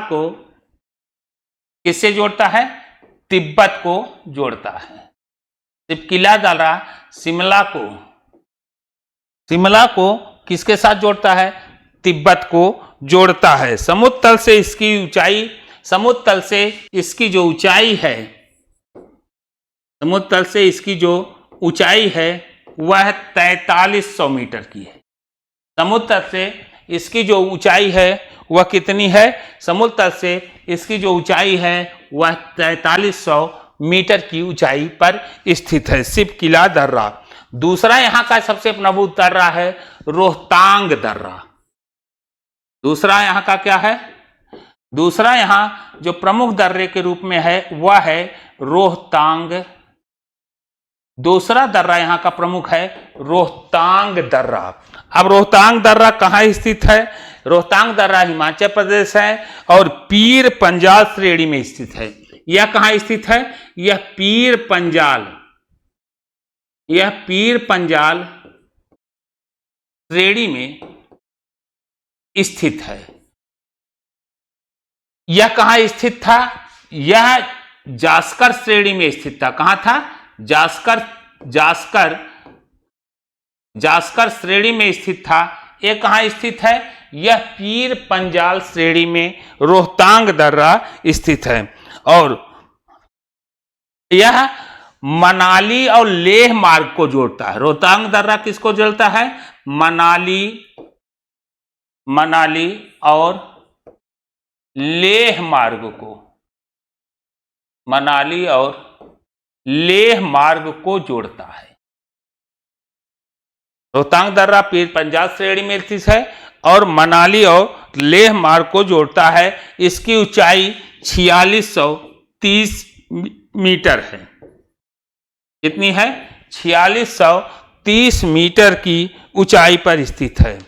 को किससे जोड़ता है? तिब्बत को जोड़ता है। सिपकिला दर्रा शिमला को किसके साथ जोड़ता है? तिब्बत को जोड़ता है। समुद्र तल से इसकी जो ऊंचाई है वह 4300 मीटर की है। समुद्र तल से इसकी जो ऊंचाई है वह कितनी है? समुद्र तल से इसकी जो ऊंचाई है वह 4300 मीटर की ऊंचाई पर स्थित है सिपकिला दर्रा। दूसरा यहां का सबसे प्रमुख दर्रा है रोहतांग दर्रा। दूसरा यहां का क्या है? दूसरा यहां जो प्रमुख दर्रे के रूप में है वह है रोहतांग। दूसरा दर्रा यहां का प्रमुख है रोहतांग दर्रा। अब रोहतांग दर्रा कहां स्थित है? रोहतांग दर्रा हिमाचल प्रदेश है और पीर पंजाल श्रेणी में स्थित है। यह कहां स्थित है? यह पीर पंजाल श्रेणी में स्थित है। यह कहां स्थित था? यह जास्कर श्रेणी में स्थित था। कहां था? जास्कर श्रेणी में स्थित था। यह कहां स्थित है? यह पीर पंजाल श्रेणी में रोहतांग दर्रा स्थित है। और यह मनाली और लेह मार्ग को जोड़ता है। रोहतांग दर्रा किसको जोड़ता है? मनाली और लेह मार्ग को। मनाली और लेह मार्ग को जोड़ता है। रोहतांग दर्रा पंजाब श्रेणी में स्थित है और मनाली और लेह मार्ग को जोड़ता है। इसकी ऊंचाई 4630 मीटर है। कितनी है? 4630 मीटर की ऊंचाई पर स्थित है।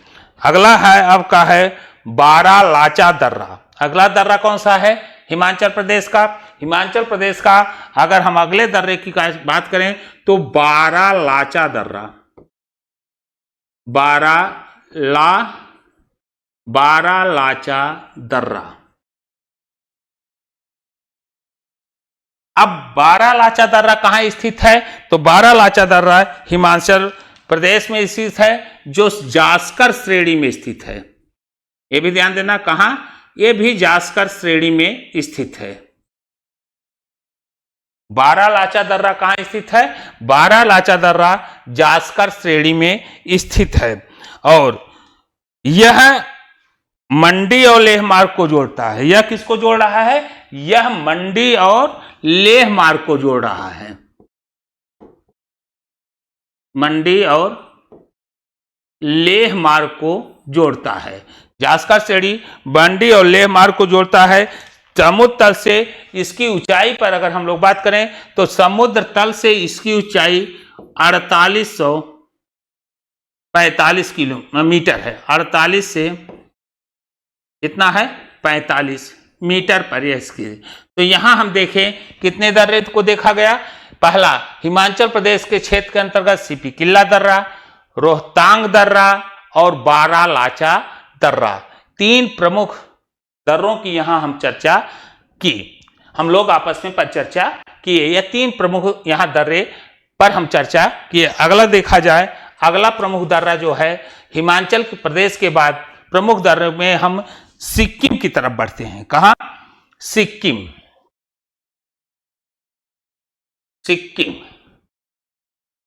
अगला है आपका है बारालाचा दर्रा। अगला दर्रा कौन सा है? हिमाचल प्रदेश का। हिमाचल प्रदेश का अगर हम अगले दर्रे की बात करें तो बारालाचा दर्रा। बारालाचा दर्रा। अब बारालाचा दर्रा कहां स्थित है? तो बारालाचा दर्रा हिमाचल प्रदेश में स्थित है, जो जास्कर श्रेणी में स्थित है। यह भी ध्यान देना, कहां? यह भी जास्कर श्रेणी में स्थित है। बारालाचा दर्रा कहां स्थित है? बारालाचा दर्रा जास्कर श्रेणी में स्थित है और यह मंडी और लेह मार्ग को जोड़ता है। यह किसको जोड़ रहा है? यह मंडी और लेह मार्ग को जोड़ रहा है। मंडी और लेह मार्ग को जोड़ता है। जास्कर श्रेणी मंडी और लेह मार्ग को जोड़ता है। समुद्र तल से इसकी ऊंचाई पर अगर हम लोग बात करें तो समुद्र तल से इसकी ऊंचाई 4845 किलोमीटर है। 48 से कितना है? 45 मीटर पर यह इसकी। तो यहां हम देखें कितने दर्रे को देखा गया। पहला हिमाचल प्रदेश के क्षेत्र के अंतर्गत सीपी किला दर्रा, रोहतांग दर्रा और बारालाचा दर्रा। तीन प्रमुख दर्रों की यहां हम चर्चा की। हम लोग आपस में चर्चा किए। यह तीन प्रमुख यहां दर्रे पर हम चर्चा किए। अगला देखा जाए, अगला प्रमुख दर्रा जो है हिमाचल प्रदेश के बाद प्रमुख दर्रे में हम सिक्किम की तरफ बढ़ते हैं। कहां? सिक्किम।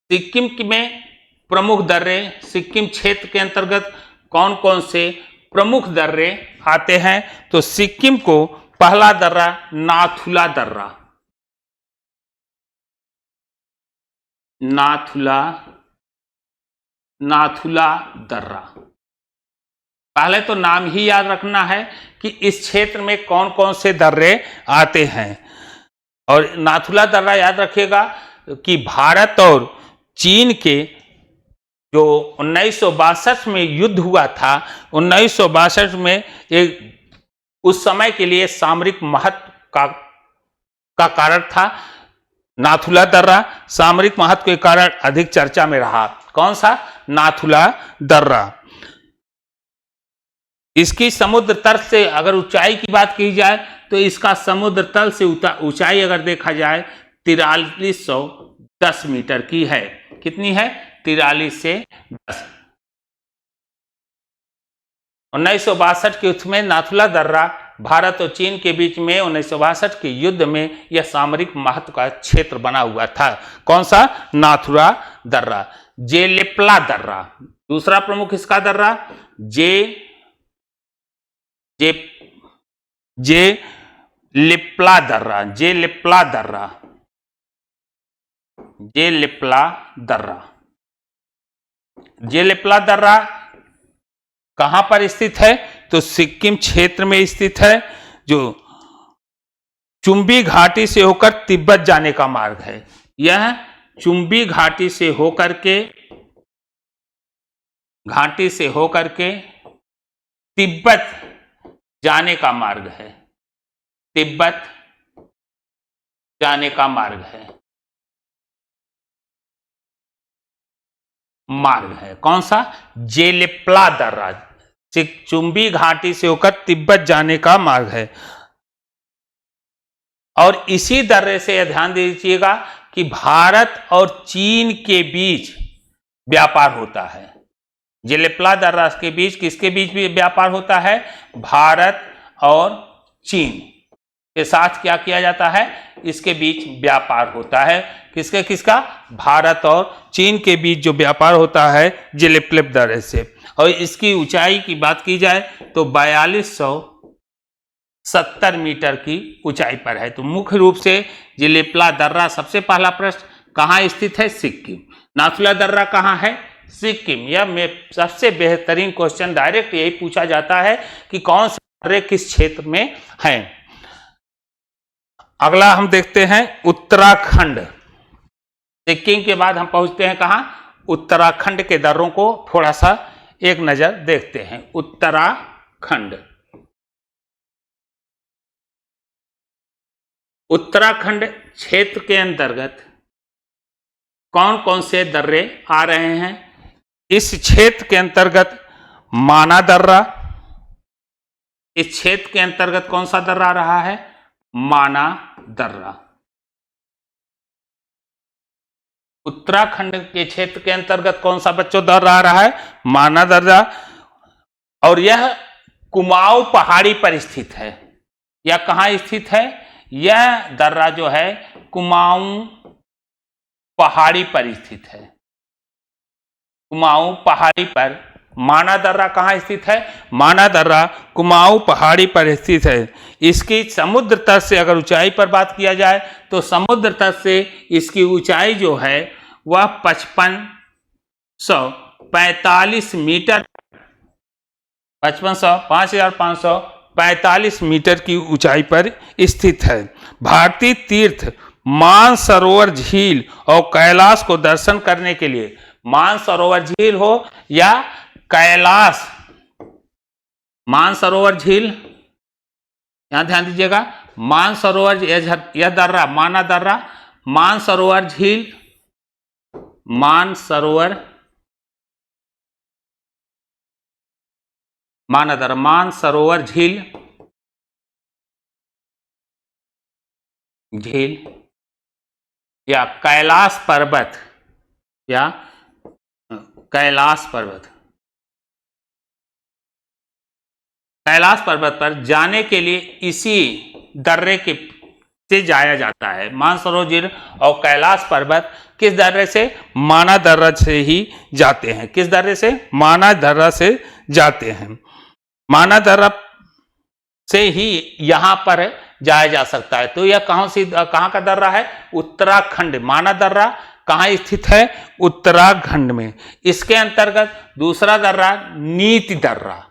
सिक्किम में प्रमुख दर्रे, सिक्किम क्षेत्र के अंतर्गत कौन कौन से प्रमुख दर्रे आते हैं? तो सिक्किम को पहला दर्रा नाथुला दर्रा। नाथुला दर्रा। पहले तो नाम ही याद रखना है कि इस क्षेत्र में कौन कौन से दर्रे आते हैं। और नाथुला दर्रा याद रखिएगा कि भारत और चीन के जो 1962 में युद्ध हुआ था, 1962 में एक उस समय के लिए सामरिक महत्व का कारण था। नाथुला दर्रा सामरिक महत्व के कारण अधिक चर्चा में रहा। कौन सा? नाथुला दर्रा। इसकी समुद्र तल से अगर ऊंचाई की बात की जाए तो इसका समुद्र तल से ऊंचाई अगर देखा जाए 4310 मीटर की है। कितनी है? 43 से 10। 1962 के युद्ध में नाथुला दर्रा भारत और चीन के बीच में 1962 के युद्ध में यह सामरिक महत्व का क्षेत्र बना हुआ था। कौन सा? नाथुला दर्रा। जेलिप्ला दर्रा दूसरा प्रमुख इसका दर्रा। जेलिप्ला दर्रा। जेलिप्ला दर्रा। जेलिप्ला दर्रा। जेलिप्ला दर्रा कहां पर स्थित है? तो सिक्किम क्षेत्र में स्थित है, जो चुंबी घाटी से होकर तिब्बत जाने का मार्ग है। यह चुंबी घाटी से होकर के तिब्बत जाने का मार्ग है। तिब्बत जाने का मार्ग है। कौन सा? जेलिप्ला दर्रा चुंबी घाटी से होकर तिब्बत जाने का मार्ग है। और इसी दर्रे से यह ध्यान दीजिएगा कि भारत और चीन के बीच व्यापार होता है। जेलिप्ला दर्रा के बीच किसके बीच भी व्यापार होता है? भारत और चीन के साथ क्या किया जाता है? इसके बीच व्यापार होता है। किसका? भारत और चीन के बीच जो व्यापार होता है जेलिप्ला दर्रे से। और इसकी ऊंचाई की बात की जाए तो 70 मीटर की ऊंचाई पर है। तो मुख्य रूप से जिलेपला दर्रा सबसे पहला प्रश्न कहाँ स्थित है? सिक्किम। नाथुला दर्रा कहाँ है? सिक्किम। यह में सबसे बेहतरीन क्वेश्चन डायरेक्ट यही पूछा जाता है कि कौन से दर्रे किस क्षेत्र में हैं। अगला हम देखते हैं उत्तराखंड। सिक्किम के बाद हम पहुंचते हैं कहाँ? उत्तराखंड के दर्रों को थोड़ा सा एक नजर देखते हैं। उत्तराखंड, उत्तराखंड क्षेत्र के अंतर्गत कौन कौन से दर्रे आ रहे हैं? इस क्षेत्र के अंतर्गत माना दर्रा, इस क्षेत्र के अंतर्गत कौन सा दर्रा आ रहा है? माना दर्रा। उत्तराखंड के क्षेत्र के अंतर्गत कौन सा बच्चों दर्रा आ रहा है? माना दर्रा। और यह कुमाऊं पहाड़ी पर स्थित है। यह कहाँ स्थित है? यह दर्रा जो है कुमाऊं पहाड़ी पर स्थित है। कुमाऊं पहाड़ी पर माना दर्रा कहाँ स्थित है? माना दर्रा कुमाऊं पहाड़ी पर स्थित है। इसकी समुद्र तट से अगर ऊंचाई पर बात किया जाए तो समुद्र तट से इसकी ऊंचाई जो है वह 5545 मीटर, 5545 मीटर की ऊंचाई पर स्थित है। भारतीय तीर्थ मानसरोवर झील और कैलाश को दर्शन करने के लिए, मानसरोवर झील हो या कैलाश, मानसरोवर झील, यहां ध्यान दीजिएगा, मानसरोवर, यह दर्रा माना दर्रा, मानसरोवर झील, मानसरोवर माना दर्रा, मानसरोवर झील, झील या कैलाश पर्वत, या कैलाश पर्वत, कैलाश पर्वत पर जाने के लिए इसी दर्रे के से जाया जाता है। मानसरोवर झील और कैलाश पर्वत किस दर्रे से? माना दर्रा से ही जाते हैं। किस दर्रे से? माना दर्रा से जाते हैं। माना दर्रा से ही यहां पर जाया जा सकता है। तो यह कहां का दर्रा है? उत्तराखंड। माना दर्रा कहाँ स्थित है? उत्तराखंड में। इसके अंतर्गत दूसरा दर्रा नीति दर्रा,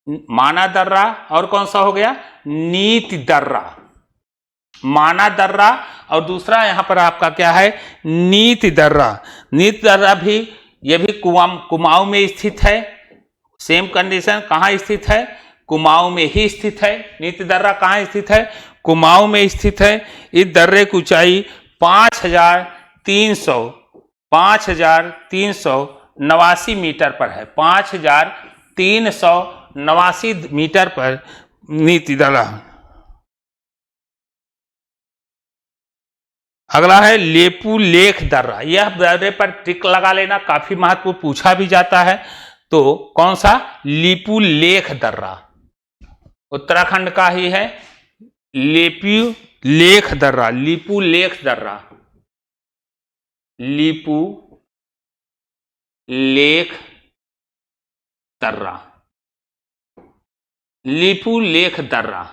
माना दर्रा और कौन सा हो गया? नीति दर्रा। माना दर्रा और दूसरा यहां पर आपका क्या है? नीति दर्रा। नीति दर्रा भी, यह भी कुमाऊं में स्थित है। सेम कंडीशन, कहाँ स्थित है? कुमाऊं में ही स्थित है। नीति दर्रा कहाँ स्थित है? कुमाऊं में स्थित है। इस दर्रे की ऊंचाई 5389 मीटर पर है। 5389 मीटर पर नीति दर्रा। अगला है लेपू लेख दर्रा। यह दर्रे पर टिक लगा लेना, काफी महत्वपूर्ण, पूछा भी जाता है। तो कौन सा? लीपू लेख दर्रा, उत्तराखंड का ही है। लेपू लेख दर्रा, लीपू लेख दर्रा, लीपू लेख दर्रा, लीपू लेख दर्रा।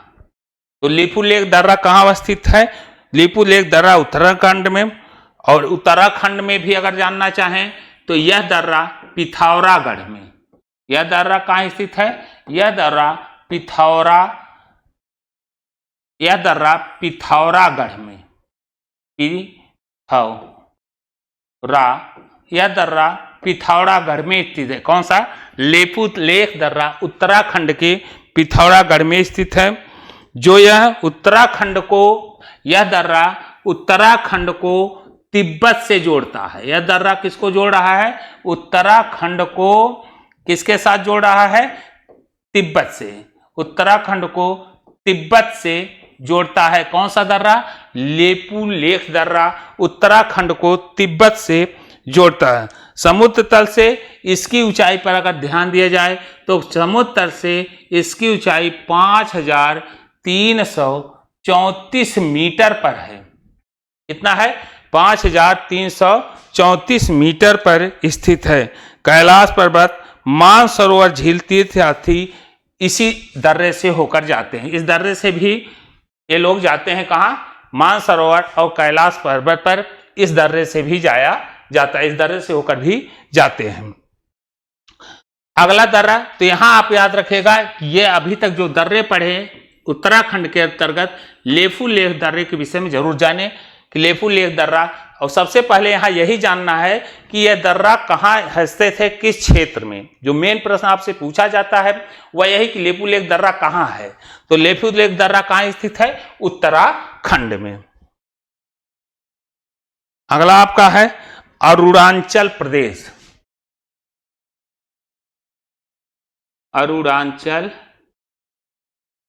तो लीपू लेख दर्रा कहाँ अवस्थित है? लीपू लेख दर्रा उत्तराखंड में। और उत्तराखंड में भी अगर जानना चाहें तो यह दर्रा पिथौरागढ़ में। यह दर्रा कहाँ स्थित है? यह दर्रा पिथौरागढ़ में। यह दर्रा पिथौरागढ़ में स्थित है। कौन सा? लेपू लेख दर्रा उत्तराखंड के पिथौरागढ़ में स्थित है। जो यह दर्रा उत्तराखंड को तिब्बत से जोड़ता है। यह दर्रा किसको जोड़ रहा है? उत्तराखंड को किसके साथ जोड़ रहा है? तिब्बत से। उत्तराखंड को तिब्बत से जोड़ता है। कौन सा दर्रा? लेपू लेख दर्रा उत्तराखंड को तिब्बत से जोड़ता है। समुद्र तल से इसकी ऊंचाई पर अगर ध्यान दिया जाए तो समुद्र तल से इसकी ऊंचाई 5334 मीटर पर है। कितना है? 5334 मीटर पर स्थित है। कैलाश पर्वत, मानसरोवर झील तीर्थयात्री इसी दर्रे से होकर जाते हैं। इस दर्रे से भी ये लोग जाते हैं कहाँ? मानसरोवर और कैलाश पर्वत पर इस दर्रे से भी जाया जाता है, इस दर्रे से होकर भी जाते हैं। अगला दर्रा, तो यहां आप याद रखेगा कि ये अभी तक जो दर्रे पढ़े उत्तराखंड के अंतर्गत लेफू लेह दर्रे के विषय में जरूर जाने कि लेफू लेह दर्रा, और सबसे पहले यहां यही जानना है कि यह दर्रा कहां स्थित है, किस क्षेत्र में। जो मेन प्रश्न आपसे पूछा जाता है वह यही कि लेफू लेह दर्रा कहां है। तो लेफू लेह दर्रा कहां स्थित है? उत्तराखंड में। अगला आपका है अरुणाचल प्रदेश।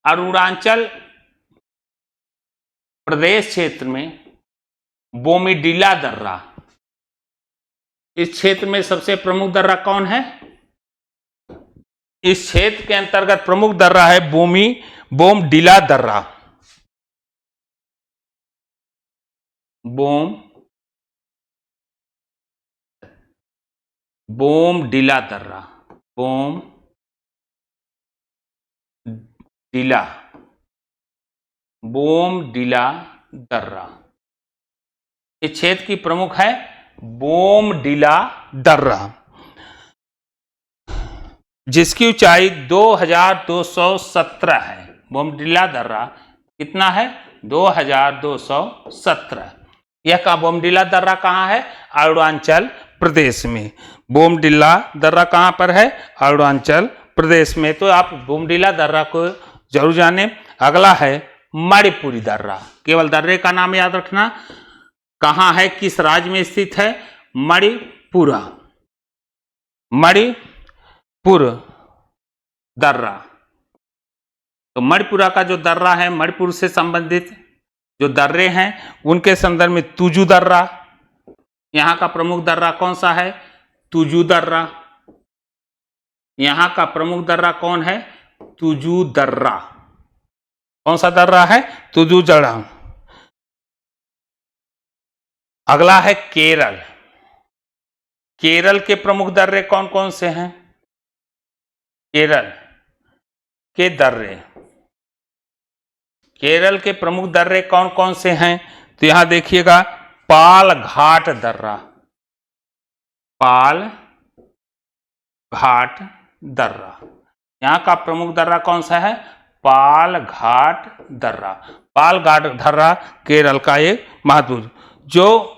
अरुणाचल प्रदेश क्षेत्र में बोमीडीला दर्रा, इस क्षेत्र में सबसे प्रमुख दर्रा कौन है? इस क्षेत्र के अंतर्गत प्रमुख दर्रा है बोमडीला दर्रा। बोमडीला दर्रा, बोमडीला दर्रा, इस क्षेत्र की प्रमुख है बोमडीला दर्रा, जिसकी ऊंचाई 2217 है। बोमडीला दर्रा कितना है? 2217। यह का बोमडीला दर्रा कहाँ है? अरुणाचल प्रदेश में। बोमडीला दर्रा कहाँ पर है? अरुणाचल प्रदेश में। तो आप बोमडीला दर्रा को जरूर जाने। अगला है मणिपुरी दर्रा, केवल दर्रे का नाम याद रखना। कहाँ है, किस राज्य में स्थित है? मणिपुर दर्रा। तो मणिपुरा का जो दर्रा है, मणिपुर से संबंधित जो दर्रे हैं उनके संदर्भ में तुजू दर्रा, यहां का प्रमुख दर्रा कौन सा है? तुजू दर्रा। यहां का प्रमुख दर्रा कौन है? तुजू दर्रा। कौन सा दर्रा है? तुजू दर्रा। अगला है केरल। केरल के प्रमुख दर्रे कौन कौन से हैं? केरल के दर्रे, केरल के प्रमुख दर्रे कौन कौन से हैं? तो यहां देखिएगा पालघाट दर्रा, पालघाट दर्रा। यहां का प्रमुख दर्रा कौन सा है? पालघाट दर्रा। पालघाट दर्रा केरल का एक महत्वपूर्ण, जो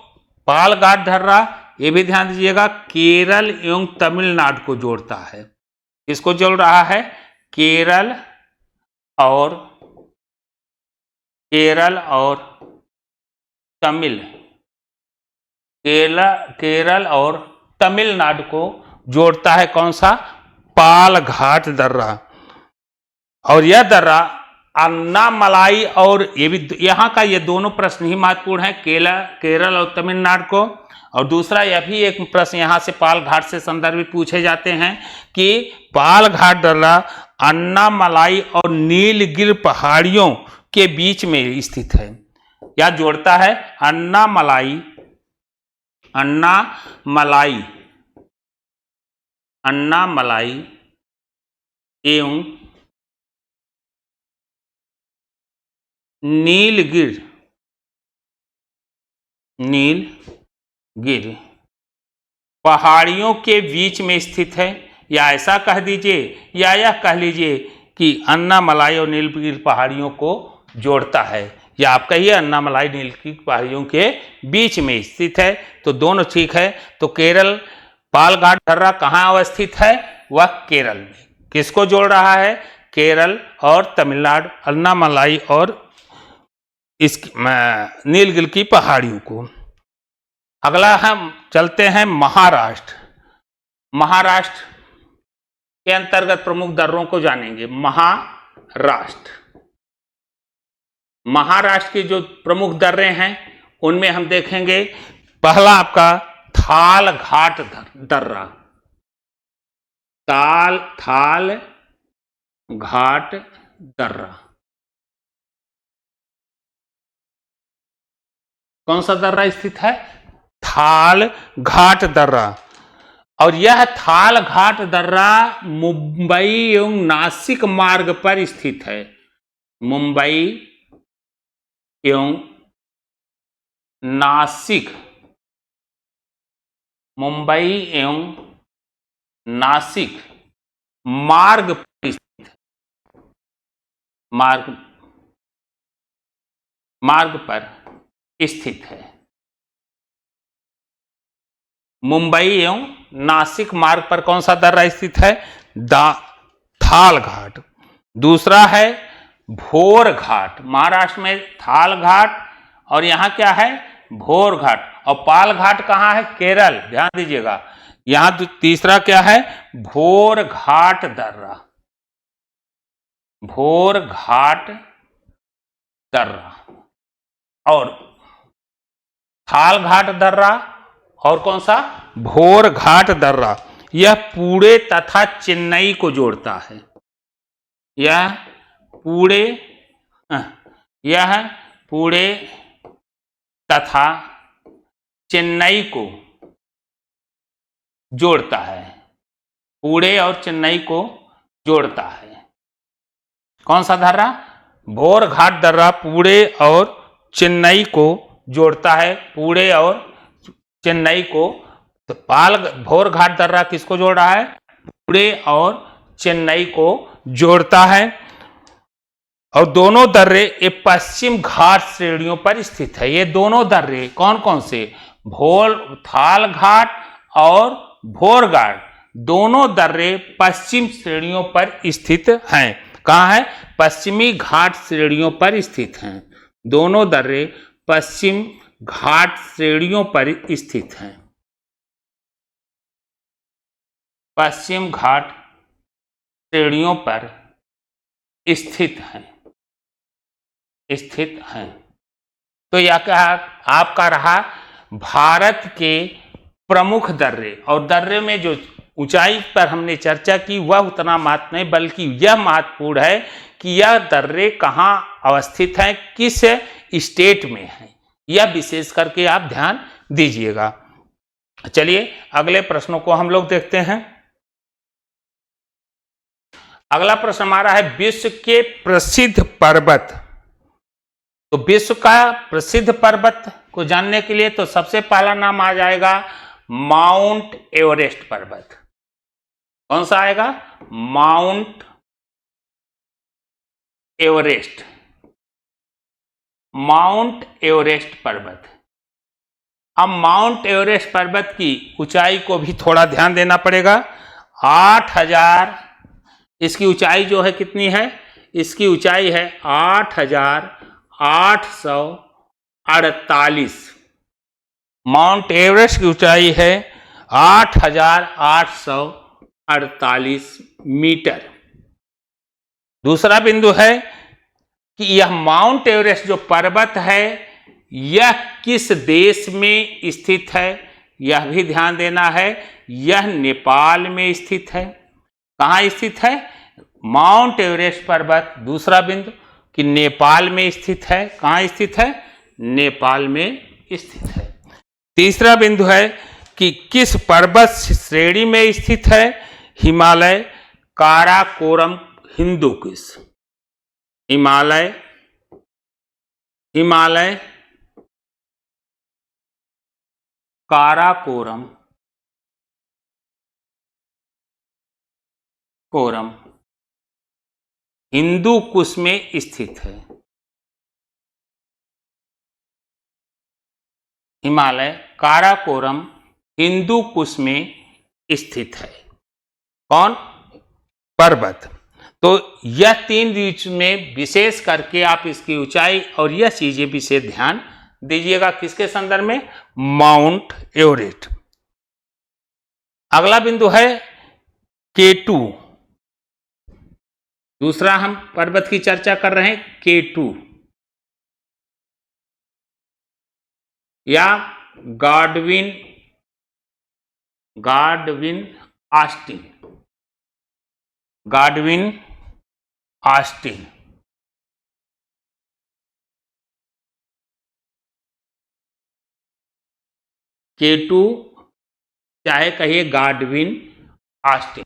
पालघाट दर्रा, ये भी ध्यान दीजिएगा, केरल एवं तमिलनाडु को जोड़ता है। किसको जोड़ रहा है? केरल और केरल और तमिलनाडु को जोड़ता है। कौन सा? पालघाट दर्रा। और यह दर्रा अन्नामलाई, और ये भी यहाँ का ये दोनों प्रश्न ही महत्वपूर्ण है, केरल और तमिलनाडु को। और दूसरा यह भी एक प्रश्न यहाँ से पालघाट से संदर्भित पूछे जाते हैं कि पालघाट दर्रा अन्नामलाई और नीलगिरी पहाड़ियों के बीच में स्थित है। या जोड़ता है अन्नामलाई एवं नीलगिरी पहाड़ियों के बीच में स्थित है। या ऐसा कह दीजिए, या यह कह लीजिए कि अन्नामलाई और नीलगिरी पहाड़ियों को जोड़ता है। या आप कहिए अन्नामलाई नीलगिरी पहाड़ियों के बीच में स्थित है। तो दोनों ठीक है। तो केरल पालघाट दर्रा कहाँ अवस्थित है? वह केरल में। किसको जोड़ रहा है? केरल और तमिलनाडु, अन्नामलाई और इस नीलगिरी की पहाड़ियों को। अगला हम चलते हैं महाराष्ट्र। महाराष्ट्र के अंतर्गत प्रमुख दर्रों को जानेंगे। महाराष्ट्र के जो प्रमुख दर्रे हैं उनमें हम देखेंगे, पहला आपका थाल घाट दर्रा, थाल घाट दर्रा। कौन सा दर्रा स्थित है? थाल घाट दर्रा। और यह थाल घाट दर्रा मुंबई एवं नासिक मार्ग पर स्थित है। मुंबई एवं नासिक, मुंबई एवं नासिक मार्ग पर स्थित है। मार्ग पर स्थित है। मुंबई एवं नासिक मार्ग पर कौन सा दर्रा स्थित है? थाल घाट। दूसरा है भोर घाट। महाराष्ट्र में थाल घाट और यहां क्या है? भोर घाट। और पाल घाट कहां है? केरल। ध्यान दीजिएगा। यहां तीसरा क्या है? भोर घाट दर्रा। भोर घाट दर्रा और थाल घाट दर्रा और कौन सा? भोर घाट दर्रा। यह पुणे तथा चेन्नई को जोड़ता है। यह पुणे तथा चेन्नई को जोड़ता है। पुणे और चेन्नई को जोड़ता है। कौन सा दर्रा? भोर घाट दर्रा पुणे और चेन्नई को जोड़ता है। पुणे और चेन्नई को। तो भोर घाट दर्रा किसको जोड़ रहा है? पुणे और चेन्नई को जोड़ता है। और दोनों दर्रे ये पश्चिम घाट श्रेणियों पर स्थित है। ये दोनों दर्रे कौन कौन से? थाल घाट और भोर घाट, दोनों दर्रे पश्चिम श्रेणियों पर स्थित हैं। कहाँ है? पश्चिमी घाट श्रेणियों पर स्थित हैं। दोनों दर्रे पश्चिम घाट श्रेणियों पर स्थित हैं। पश्चिम घाट श्रेणियों पर स्थित हैं। तो यह क्या आपका रहा? भारत के प्रमुख दर्रे। और दर्रे में जो ऊंचाई पर हमने चर्चा की वह उतना महत्व नहीं, बल्कि यह महत्वपूर्ण है कि यह दर्रे कहाँ अवस्थित हैं, किस स्टेट में हैं। यह विशेष करके आप ध्यान दीजिएगा। चलिए अगले प्रश्नों को हम लोग देखते हैं। अगला प्रश्न हमारा है विश्व के प्रसिद्ध पर्वत। तो विश्व का प्रसिद्ध पर्वत को जानने के लिए तो सबसे पहला नाम आ जाएगा माउंट एवरेस्ट पर्वत। कौन सा आएगा? Mount Everest. माउंट एवरेस्ट पर्वत। अब माउंट एवरेस्ट पर्वत की ऊंचाई को भी थोड़ा ध्यान देना पड़ेगा। 8000, इसकी ऊंचाई जो है कितनी है? इसकी ऊंचाई है 8848। माउंट एवरेस्ट की ऊंचाई है 8848 मीटर। दूसरा बिंदु है कि यह माउंट एवरेस्ट जो पर्वत है यह किस देश में स्थित है? यह भी ध्यान देना है। यह नेपाल में स्थित है। कहाँ स्थित है? माउंट एवरेस्ट पर्वत। दूसरा बिंदु कि नेपाल में स्थित है। कहाँ स्थित है? नेपाल में स्थित है। तीसरा बिंदु है कि किस पर्वत श्रेणी में स्थित है? हिमालय, काराकोरम, हिंदुकुश। हिमालय, काराकोरम, हिंदुकुश में स्थित है। हिमालय, काराकोरम, हिंदुकुश में स्थित है। कौन? पर्वत। तो यह तीन बीच में विशेष करके आप इसकी ऊंचाई और यह चीजें विशेष ध्यान दीजिएगा। किसके संदर्भ में? Mount Everest. अगला बिंदु है K2। दूसरा हम पर्वत की चर्चा कर रहे हैं K2 या गॉडविन ऑस्टिन। K2 चाहे कहिए गाडविन ऑस्टिन।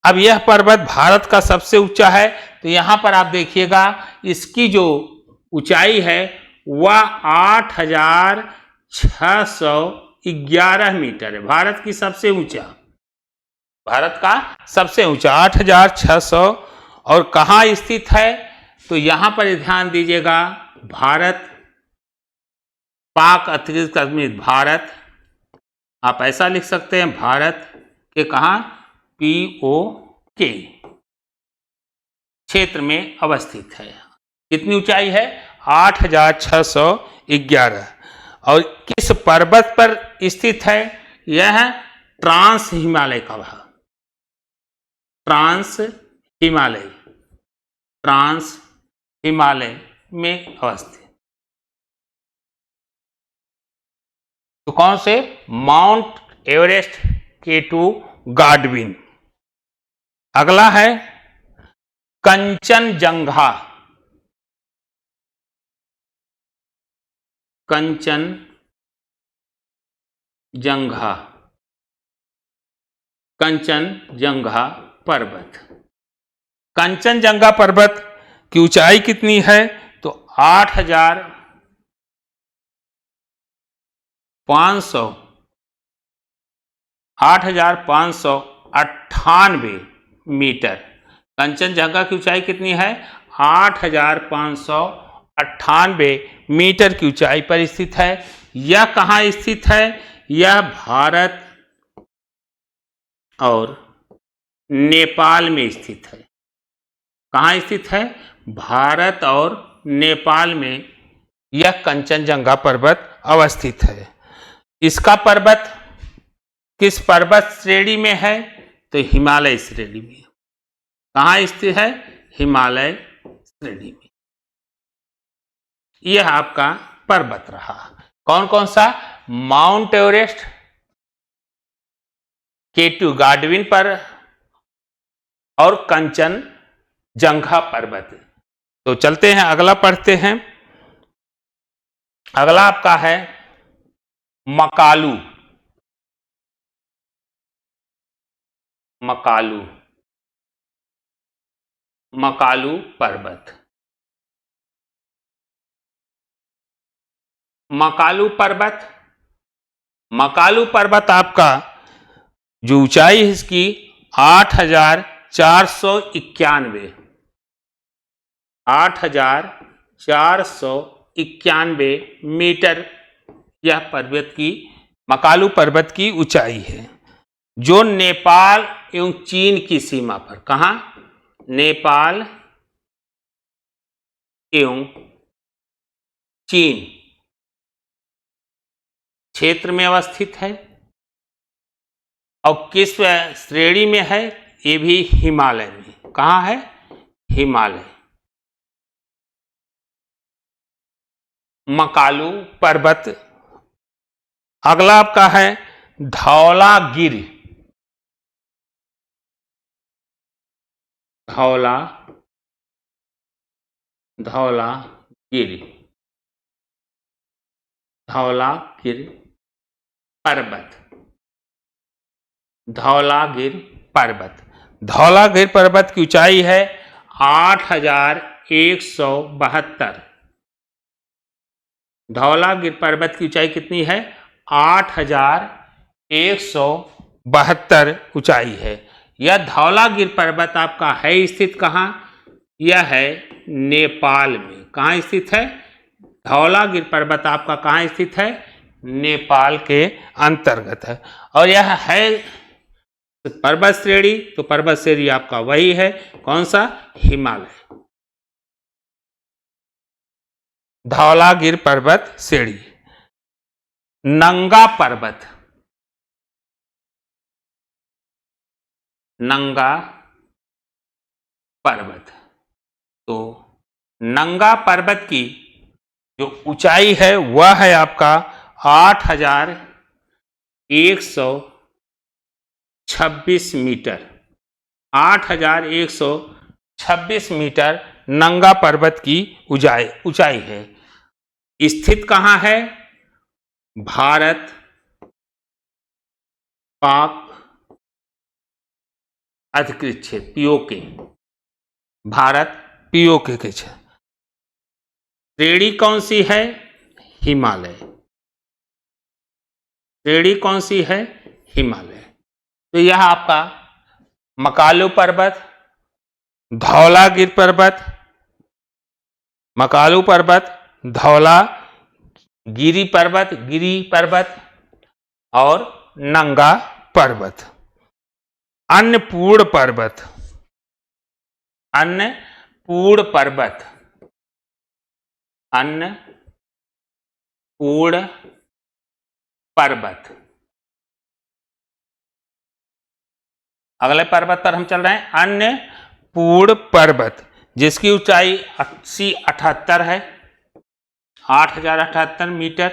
अब यह पर्वत भारत का सबसे ऊंचा है, तो यहां पर आप देखिएगा इसकी जो ऊंचाई है वह 8,611 मीटर है। भारत की सबसे ऊंचा, भारत का सबसे ऊंचा 8,600। और कहाँ स्थित है, तो यहां पर ध्यान दीजिएगा, भारत पाक अतिरिक्त कश्मीर, भारत आप ऐसा लिख सकते हैं, भारत के कहा POK क्षेत्र में अवस्थित है। कितनी ऊंचाई है, 8,611। और किस पर्वत पर स्थित है, यह ट्रांस हिमालय का भाग, ट्रांस हिमालय, ट्रांस हिमालय में अवस्थित। तो कौन से, माउंट एवरेस्ट, K2 गाडविन। अगला है कंचनजंगा, कंचनजंगा, कंचनजंगा पर्वत। कंचनजंगा पर्वत की ऊंचाई कितनी है, तो 8,598 मीटर। कंचनजंगा की ऊंचाई कितनी है, 8,598 मीटर की ऊंचाई पर स्थित है। यह कहाँ स्थित है, यह भारत और नेपाल में स्थित है। कहाँ स्थित है, भारत और नेपाल में यह कंचनजंगा पर्वत अवस्थित है। इसका पर्वत किस पर्वत श्रेणी में है, तो हिमालय श्रेणी में। कहाँ स्थित है, हिमालय श्रेणी में। यह आपका पर्वत रहा। कौन कौन सा, माउंट एवरेस्ट, K2 गाडविन पर और कंचनजंगा पर्वत। तो चलते हैं अगला पढ़ते हैं। अगला आपका है मकालू, मकालू, मकालू पर्वत। मकालू पर्वत, मकालू पर्वत आपका जो ऊंचाई है इसकी 8,491, 8,491 मीटर यह पर्वत की, मकालू पर्वत की ऊंचाई है, जो नेपाल एवं चीन की सीमा पर, कहां, नेपाल एवं चीन क्षेत्र में अवस्थित है। और किस श्रेणी में है, ये भी हिमालय में। कहां है, हिमालय। मकालू पर्वत। अगला आपका है धौलागिर, धौलागिर, धौलागिर पर्वत, धौलागिर पर्वत। धौलागिर पर्वत की ऊंचाई है 8,172। धौलागिर पर्वत की ऊंचाई कितनी है, 8,172 ऊंचाई है। यह धौलागिर पर्वत आपका है स्थित कहाँ, यह है नेपाल में। कहाँ स्थित है, धौलागिर पर्वत आपका कहाँ स्थित है, नेपाल के अंतर्गत है। और यह है पर्वत श्रेणी, तो पर्वत श्रेणी आपका वही है, कौन सा, हिमालय, धौलागिर पर्वत श्रेणी। नंगा पर्वत, नंगा पर्वत। तो नंगा पर्वत की जो ऊंचाई है वह है आपका 8,126 मीटर, 8,126 मीटर नंगा पर्वत की ऊंचाई है। स्थित कहाँ है, भारत पाक अधिकृत क्षेत्र पीओके, भारत पीओके के क्षेत्र। श्रेणी कौन सी है? हिमालय। श्रेणी कौन सी है? हिमालय। तो यह आपका मकालू पर्वत, धौलागिरी पर्वत, मकालू पर्वत, धौलागिरी पर्वत और नंगा पर्वत। अन्नपूर्ण पर्वत, अन्नपूर्ण पर्वत, अन्नपूर्ण पर्वत। अगले पर्वत पर हम चल रहे हैं, अन्नपूर्ण पर्वत, जिसकी ऊंचाई 80-78 है, 8078 मीटर।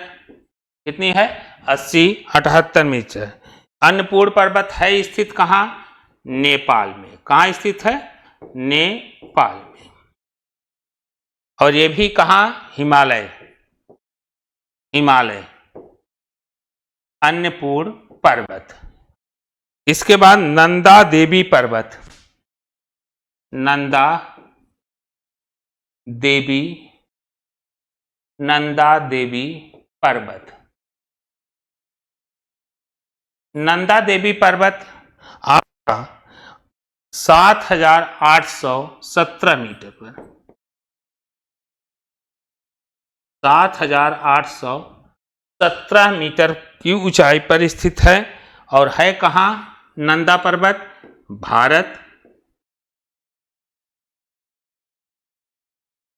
कितनी है? 80-78 मीटर। अन्नपूर्ण पर्वत है स्थित कहाँ? नेपाल में। कहाँ स्थित है? नेपाल में। और ये भी कहाँ? हिमालय, हिमालय अन्नपूर्ण पर्वत। इसके बाद नंदा देवी पर्वत, नंदा देवी पर्वत। नंदा देवी पर्वत आपका 7817 मीटर पर, 7817 मीटर की ऊंचाई पर स्थित है। और है कहाँ नंदा पर्वत? भारत।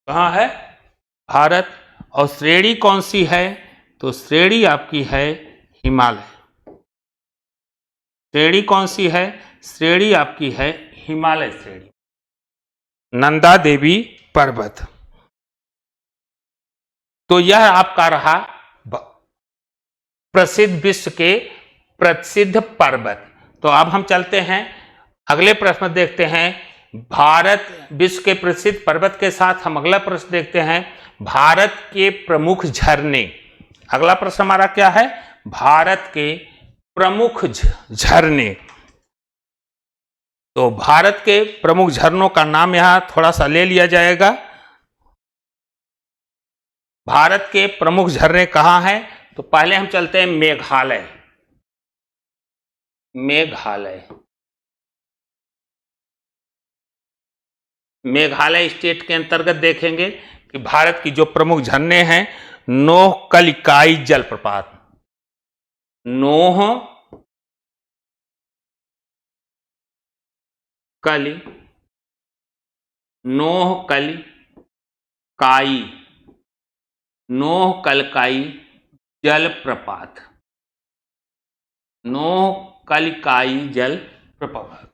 कहाँ है? भारत। और श्रेणी कौन सी है? तो श्रेणी आपकी है हिमालय। श्रेणी कौन सी है? श्रेणी आपकी है हिमालय श्रेणी, नंदा देवी पर्वत। तो यह आपका रहा प्रसिद्ध, विश्व के प्रसिद्ध पर्वत। तो अब हम चलते हैं अगले प्रश्न देखते हैं। भारत विश्व के प्रसिद्ध पर्वत के साथ हम अगला प्रश्न देखते हैं, भारत के प्रमुख झरने। अगला प्रश्न हमारा क्या है? भारत के प्रमुख झरने। तो भारत के प्रमुख झरनों का नाम यहां थोड़ा सा ले लिया जाएगा। भारत के प्रमुख झरने कहाँ हैं? तो पहले हम चलते हैं मेघालय। मेघालय स्टेट के अंतर्गत देखेंगे कि भारत की जो प्रमुख झरने हैं, नोहकलिकाई जलप्रपात, नोहकलिकाई जलप्रपात, नोहकलिकाई जलप्रपात।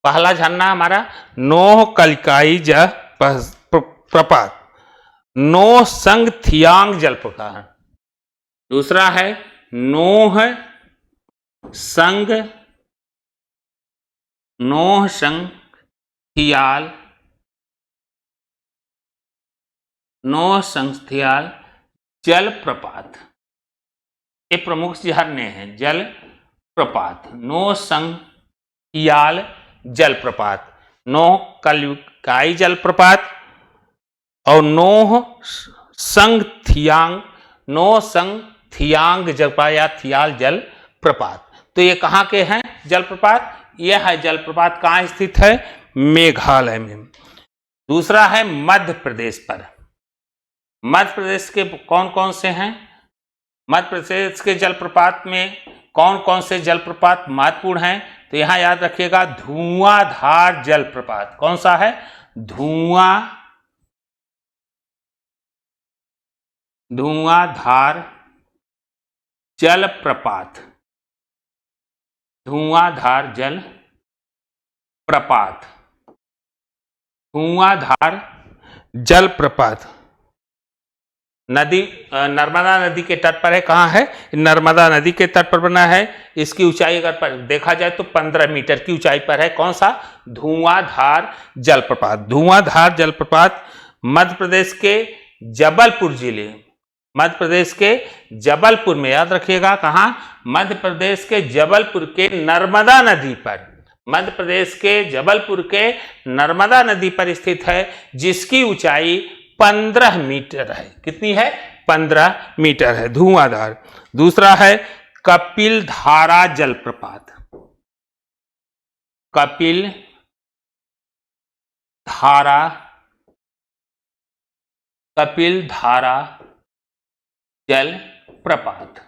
पहला झरना हमारा नोहकलिकाई जलप्रपात, नोहसंग जलप्रपात। दूसरा है नोहसंग जलप्रपात। ये प्रमुख झरने हैं जलप्रपात, नोहसंग जलप्रपात, नोहकलिकाई जलप्रपात और नोहसंग जलप्रपात या थियाल जलप्रपात। तो ये कहाँ के हैं जलप्रपात? यह है जलप्रपात कहाँ स्थित है? मेघालय में। दूसरा है मध्य प्रदेश पर। मध्य प्रदेश के कौन कौन से हैं? मध्य प्रदेश के जलप्रपात में कौन कौन से जलप्रपात महत्वपूर्ण हैं? तो यहां याद रखिएगा धुआंधार जलप्रपात। कौन सा है? धुआंधार जलप्रपात, धुआंधार जलप्रपात, धुआंधार जलप्रपात। नदी नर्मदा नदी के तट पर है। कहाँ है? नर्मदा नदी के तट पर बना है। इसकी ऊंचाई अगर देखा जाए तो 15 मीटर की ऊंचाई पर है। कौन सा? धुआंधार जलप्रपात। धुआंधार जलप्रपात मध्य प्रदेश के जबलपुर जिले मध्य प्रदेश के जबलपुर में, याद रखिएगा कहां, मध्य प्रदेश के जबलपुर के नर्मदा नदी पर, मध्य प्रदेश के जबलपुर के नर्मदा नदी पर स्थित है, जिसकी ऊंचाई 15 मीटर है। कितनी है? 15 मीटर है, धुआंधार। दूसरा है कपिल धारा जलप्रपात। कपिल धारा, कपिल धारा जल प्रपात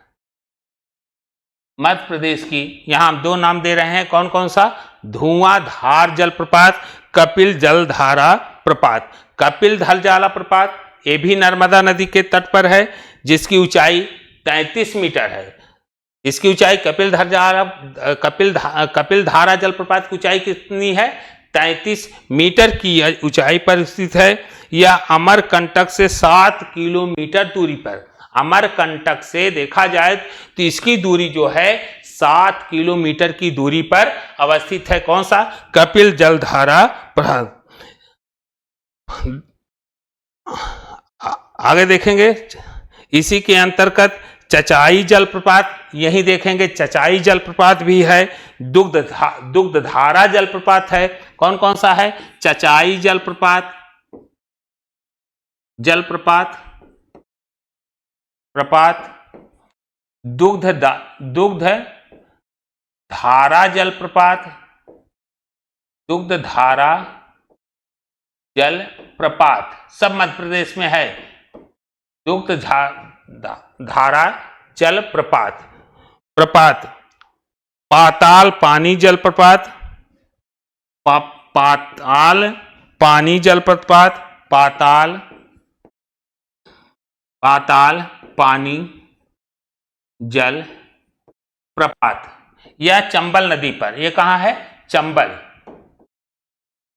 मध्य प्रदेश की, यहां हम दो नाम दे रहे हैं, कौन कौन सा? धुआंधार जलप्रपात, कपिल जलधारा प्रपात। कपिल धल जाला प्रपात ये भी नर्मदा नदी के तट पर है, जिसकी ऊंचाई 33 मीटर है। इसकी ऊंचाई कपिल धारा जलप्रपात की ऊंचाई कितनी है? 33 मीटर की ऊंचाई पर स्थित है। यह अमरकंटक से 7 किलोमीटर दूरी पर, अमरकंटक से देखा जाए तो इसकी दूरी जो है 7 किलोमीटर की दूरी पर अवस्थित है। कौन सा? कपिल जलधारा प्रपात। आगे देखेंगे इसी के अंतर्गत चचाई जलप्रपात, यही देखेंगे चचाई जलप्रपात भी है। दुग्धधारा जलप्रपात है। कौन कौन सा है? चचाई जलप्रपात, दुग्धधारा जलप्रपात, दुग्धधारा जलप्रपात सब मध्य प्रदेश में है। दुग्धधारा जलप्रपात, पाताल पानी जलप्रपात, पाताल पानी जलप्रपात, पाताल पानी जल प्रपात। यह चंबल नदी पर, यह कहां है? चंबल।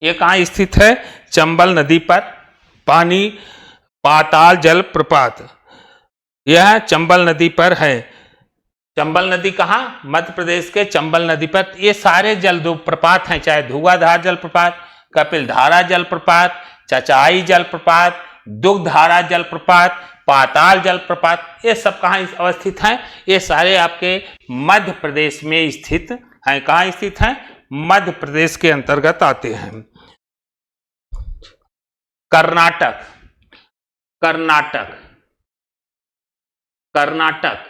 यह कहां स्थित है? चंबल नदी पर पानी पाताल जल प्रपात, यह चंबल नदी पर है। चंबल नदी कहां? मध्य प्रदेश के चंबल नदी पर। ये सारे जल प्रपात हैं, चाहे धुआंधार जलप्रपात, कपिल धारा जलप्रपात, चचाई जलप्रपात, दुग्धधारा जलप्रपात, पाताल जलप्रपात, ये सब कहां अवस्थित हैं? ये सारे आपके मध्य प्रदेश में स्थित हैं। कहां स्थित हैं? मध्य प्रदेश के अंतर्गत आते हैं। कर्नाटक, कर्नाटक, कर्नाटक,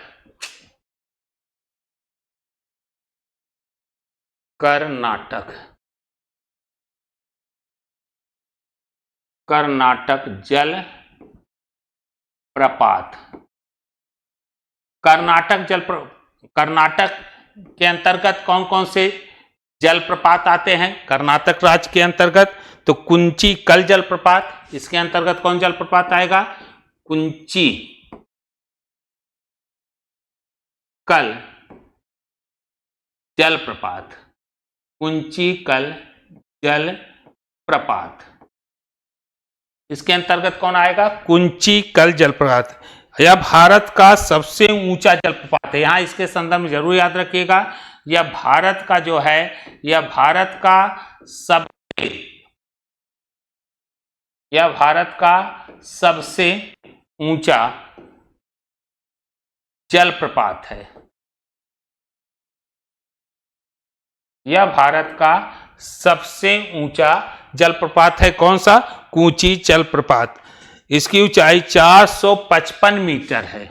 कर्नाटक, कर्नाटक जल प्रपात। कर्नाटक के अंतर्गत कौन कौन से जलप्रपात आते हैं? कर्नाटक राज्य के अंतर्गत तो कुंची कल जलप्रपात, इसके अंतर्गत कौन जलप्रपात आएगा? कुंची कल जलप्रपात, कुंची कल जलप्रपात, इसके अंतर्गत कौन आएगा? कुंची कल जलप्रपात। यह भारत का सबसे ऊंचा जलप्रपात है। यहां इसके संदर्भ में जरूर याद रखिएगा, यह भारत का जो है, यह भारत का सबसे ऊंचा जलप्रपात है। यह भारत का सबसे ऊंचा जलप्रपात है। कौन सा? कुंची जलप्रपात। इसकी ऊंचाई 455 मीटर है।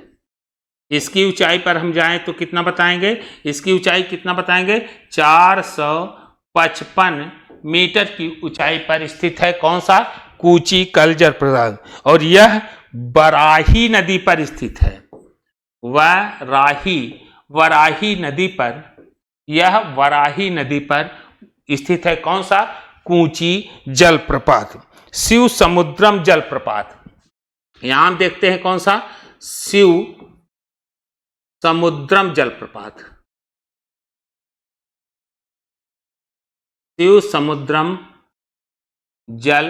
इसकी ऊंचाई पर हम जाएं तो कितना बताएंगे? इसकी ऊंचाई कितना बताएंगे? 455 मीटर की ऊंचाई पर स्थित है। कौन सा? कुंची कल जलप्रपात। और यह वराही नदी पर स्थित है। वराही नदी पर, यह वराही नदी पर स्थित है। कौन सा? कुंची जलप्रपात। शिव समुद्रम जलप्रपात, यहां हम देखते हैं कौन सा? शिव समुद्रम जलप्रपात, शिव समुद्रम जल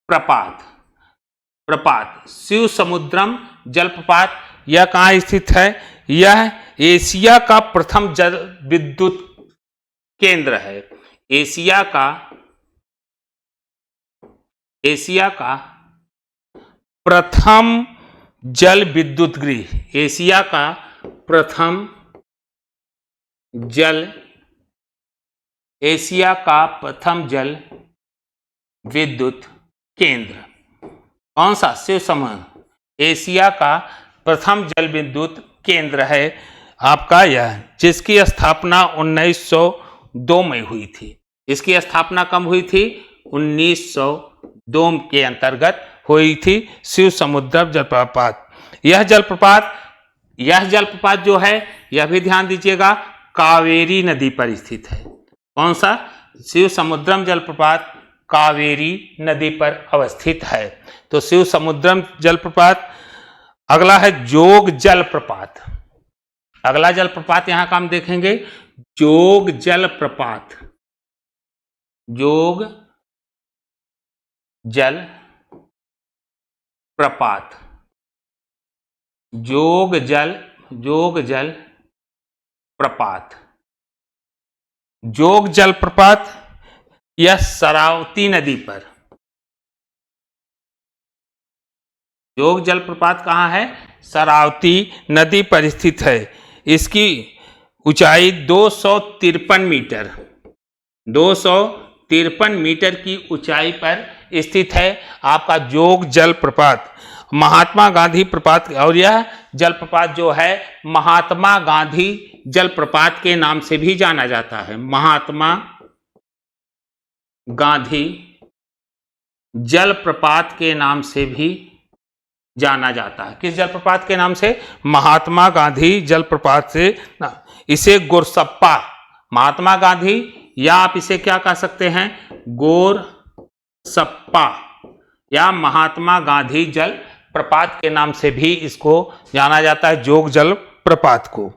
प्रपात, शिव समुद्रम जलप्रपात। यह कहां स्थित है? यह एशिया का प्रथम जल विद्युत केंद्र है। एशिया का प्रथम जल विद्युत गृह, एशिया का प्रथम जल विद्युत केंद्र कौन सा? शिव समूह एशिया का प्रथम जल विद्युत केंद्र है आपका यह, जिसकी स्थापना 1902 में हुई थी। इसकी स्थापना कब हुई थी? 1902 के अंतर्गत हुई थी शिव समुद्र जलप्रपात। यह जलप्रपात जो है, यह भी ध्यान दीजिएगा, कावेरी नदी पर स्थित है। कौन सा? शिव समुद्रम जलप्रपात कावेरी नदी पर अवस्थित है। तो शिव समुद्रम जलप्रपात। अगला है जोग जलप्रपात। अगला जलप्रपात यहां का हम देखेंगे, जोग जलप्रपात। जोग जलप्रपात, जोग जलप्रपात। जोग जलप्रपात यह शरावती नदी पर, जोग जलप्रपात कहाँ है? शरावती नदी पर स्थित है। इसकी ऊंचाई 253 मीटर, 253 मीटर की ऊंचाई पर स्थित है आपका जोग जलप्रपात, महात्मा गांधी प्रपात। और यह जलप्रपात जो है महात्मा गांधी जलप्रपात के नाम से भी जाना जाता है। महात्मा गांधी जलप्रपात के नाम से भी जाना जाता है। किस जलप्रपात के नाम से? महात्मा गांधी जलप्रपात से। इसे गोरसप्पा, महात्मा गांधी, या आप इसे क्या कह सकते हैं? गोरसप्पा या महात्मा गांधी जलप्रपात के नाम से भी इसको जाना जाता है, जोग जलप्रपात को।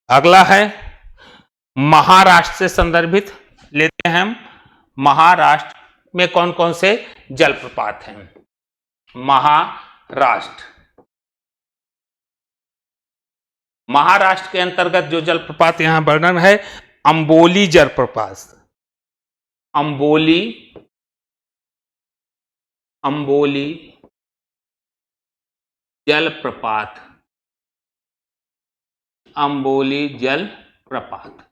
अगला है महाराष्ट्र से संदर्भित लेते हैं हम। महाराष्ट्र में कौन कौन से जलप्रपात हैं? महाराष्ट्र के अंतर्गत जो जलप्रपात यहां वर्णन है, अंबोली जलप्रपात। अंबोली जलप्रपात, अंबोली जलप्रपात।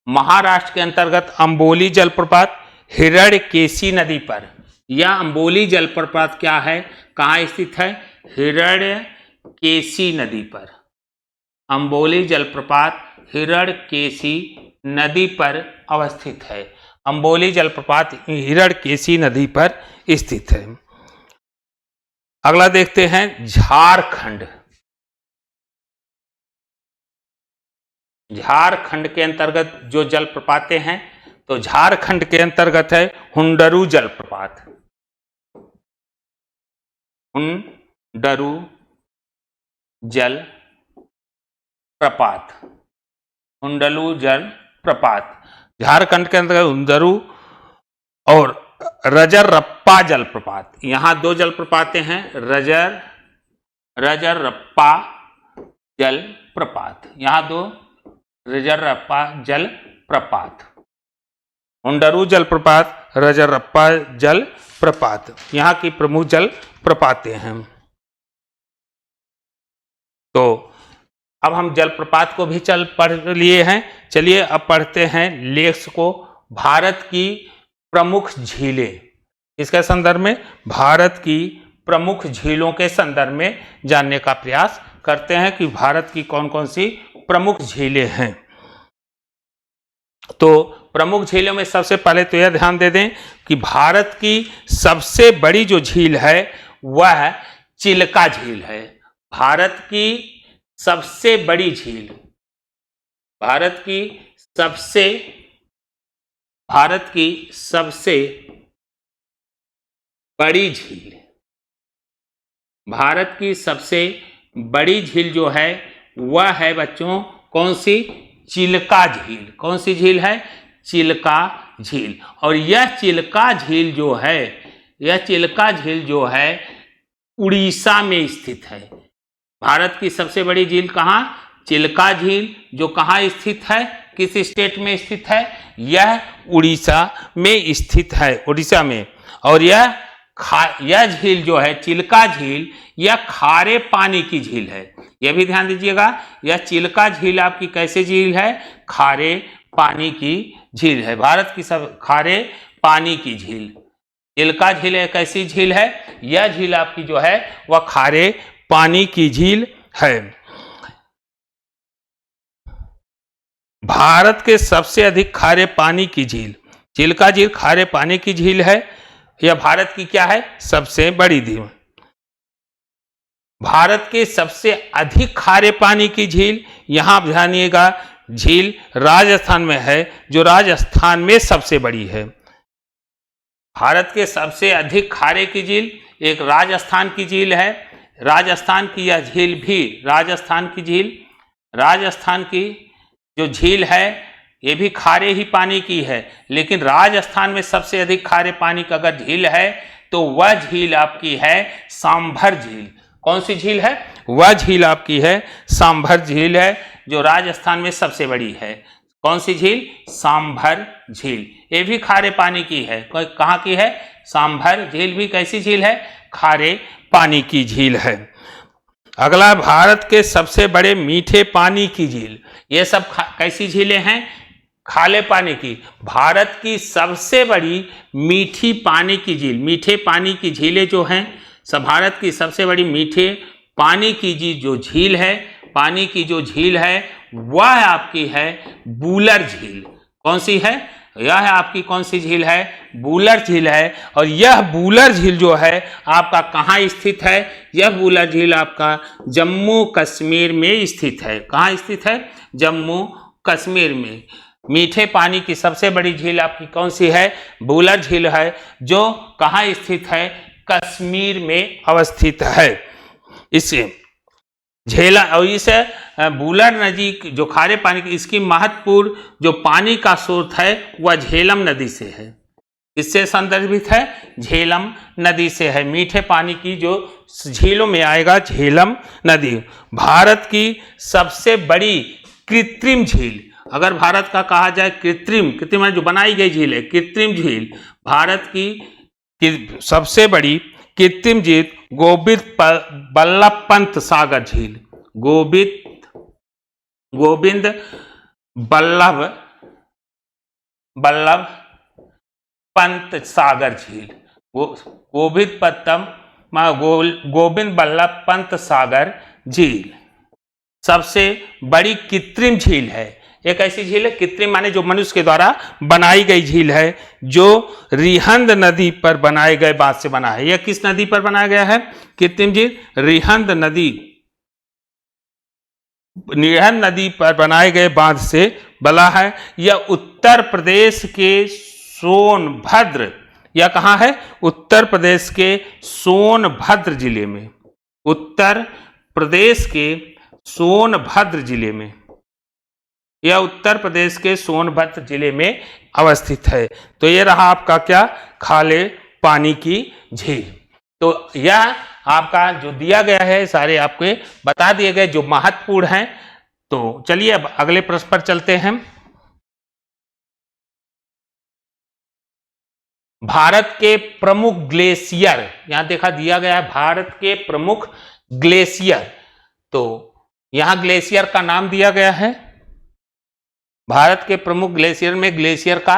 महाराष्ट्र के अंतर्गत अंबोली जलप्रपात हिरण्यकेशी नदी पर। यह अंबोली जलप्रपात क्या है, कहाँ स्थित है? हिरण्यकेशी नदी पर। अंबोली जलप्रपात हिरण्यकेशी नदी पर अवस्थित है। अंबोली जलप्रपात हिरण्यकेशी नदी पर स्थित है। अगला देखते हैं झारखंड। झारखंड के अंतर्गत जो जलप्रपातें हैं, तो झारखंड के अंतर्गत है हुंडरू जलप्रपात। हुंडरू जलप्रपात, हुंडरू जलप्रपात झारखंड के अंतर्गत हुंडरू और रजरप्पा जलप्रपात। यहां दो जलप्रपातें हैं, रजरप्पा जलप्रपात। यहां दो रजरप्पा जलप्रपात, हुंडरू जलप्रपात, रजरप्पा जलप्रपात, यहाँ की प्रमुख जलप्रपातें हैं। तो अब हम जलप्रपात को भी पढ़ लिए हैं। चलिए अब पढ़ते हैं लेक्स को। भारत की प्रमुख झीलें, इसके संदर्भ में भारत की प्रमुख झीलों के संदर्भ में जानने का प्रयास करते हैं कि भारत की कौन कौन सी प्रमुख झीलें हैं। तो प्रमुख झीलों में सबसे पहले तो यह ध्यान दे दें कि भारत की सबसे बड़ी जो झील है वह चिल्का झील है। भारत की सबसे बड़ी झील, भारत की सबसे बड़ी झील, भारत की सबसे बड़ी झील जो है वह है बच्चों कौन सी? चिल्का झील। कौन सी झील है? चिल्का झील। और यह चिल्का झील जो है, यह चिल्का झील जो है उड़ीसा में स्थित है। भारत की सबसे बड़ी झील कहाँ? चिल्का झील, जो कहाँ स्थित है? किस स्टेट में स्थित है? यह उड़ीसा में स्थित है, उड़ीसा में। और यह यह झील जो है चिल्का झील, यह खारे पानी की झील है। यह भी ध्यान दीजिएगा, यह चिल्का झील आपकी कैसे झील है? खारे पानी की झील है। भारत की सब खारे पानी की झील। चिल्का झील एक ऐसी झील है, यह झील आपकी जो है वह खारे पानी की झील है। भारत के सबसे अधिक खारे पानी की झील, चिल्का झील खारे पानी की झील है। यह भारत की क्या है? सबसे बड़ी झील। भारत के सबसे अधिक खारे पानी की झील, यहां आप ध्यानिएगा, झील राजस्थान में है, जो राजस्थान में सबसे बड़ी है। भारत के सबसे अधिक खारे की झील एक राजस्थान की झील है। राजस्थान की यह झील भी, राजस्थान की जो झील है ये भी खारे ही पानी की है, लेकिन राजस्थान में सबसे अधिक खारे पानी का अगर झील है तो वह झील आपकी है सांभर झील। कौन सी झील है? वह झील आपकी है सांभर झील है, जो राजस्थान में सबसे बड़ी है। कौन सी झील? सांभर झील। ये भी खारे पानी की है। कहाँ की है? सांभर झील भी कैसी झील है? खारे पानी की झील है। अगला, भारत के सबसे बड़े मीठे पानी की झील। ये सब कैसी झीलें हैं? खाले पानी की। भारत की सबसे बड़ी मीठी पानी की झील, मीठे पानी की झीलें जो हैं सब, भारत की सबसे बड़ी मीठे पानी की जो झील है, पानी की जो झील है वह आपकी है बूलर झील। कौन सी है? यह है आपकी कौन सी झील है? बूलर झील है। और यह बूलर झील जो है आपका कहाँ स्थित है? यह बूलर झील आपका जम्मू कश्मीर में स्थित है। कहाँ स्थित है? जम्मू कश्मीर में। मीठे पानी की सबसे बड़ी झील आपकी कौन सी है? बूलर झील है, जो कहाँ स्थित है? कश्मीर में अवस्थित है। इसे झेला, और इस बूलर नदी जो खारे पानी की, इसकी महत्वपूर्ण जो पानी का स्रोत है वह झेलम नदी से है। इससे संदर्भित है, झेलम नदी से है। मीठे पानी की जो झीलों में आएगा झेलम नदी। भारत की सबसे बड़ी कृत्रिम झील, अगर भारत का कहा जाए कृत्रिम जो बनाई गई झील है, कृत्रिम झील, भारत की सबसे बड़ी कृत्रिम झील गोविंद बल्लभ पंत सागर झील। गोविंद बल्लभ पंत सागर झील। गोविंद बल्लभ पंत सागर झील सबसे बड़ी कृत्रिम झील है। एक ऐसी झील है, कृत्रिम माने जो मनुष्य के द्वारा बनाई गई झील है, जो रिहंद नदी पर बनाए गए बांध से बना है। यह किस नदी पर बनाया गया है? कृत्रिम झील रिहंद नदी पर बनाए गए बांध से बना है। यह उत्तर प्रदेश के सोनभद्र, यह कहाँ है? उत्तर प्रदेश के सोनभद्र जिले में। उत्तर प्रदेश के सोनभद्र जिले में, यह उत्तर प्रदेश के सोनभद्र जिले में अवस्थित है। तो यह रहा आपका क्या? खाले पानी की झील। तो यह आपका जो दिया गया है सारे आपके बता दिए गए जो महत्वपूर्ण हैं। तो चलिए अब अगले प्रश्न पर चलते हैं। भारत के प्रमुख ग्लेशियर, यहां देखा दिया गया है भारत के प्रमुख ग्लेशियर। तो यहां ग्लेशियर का नाम दिया गया है। भारत के प्रमुख ग्लेशियर में ग्लेशियर का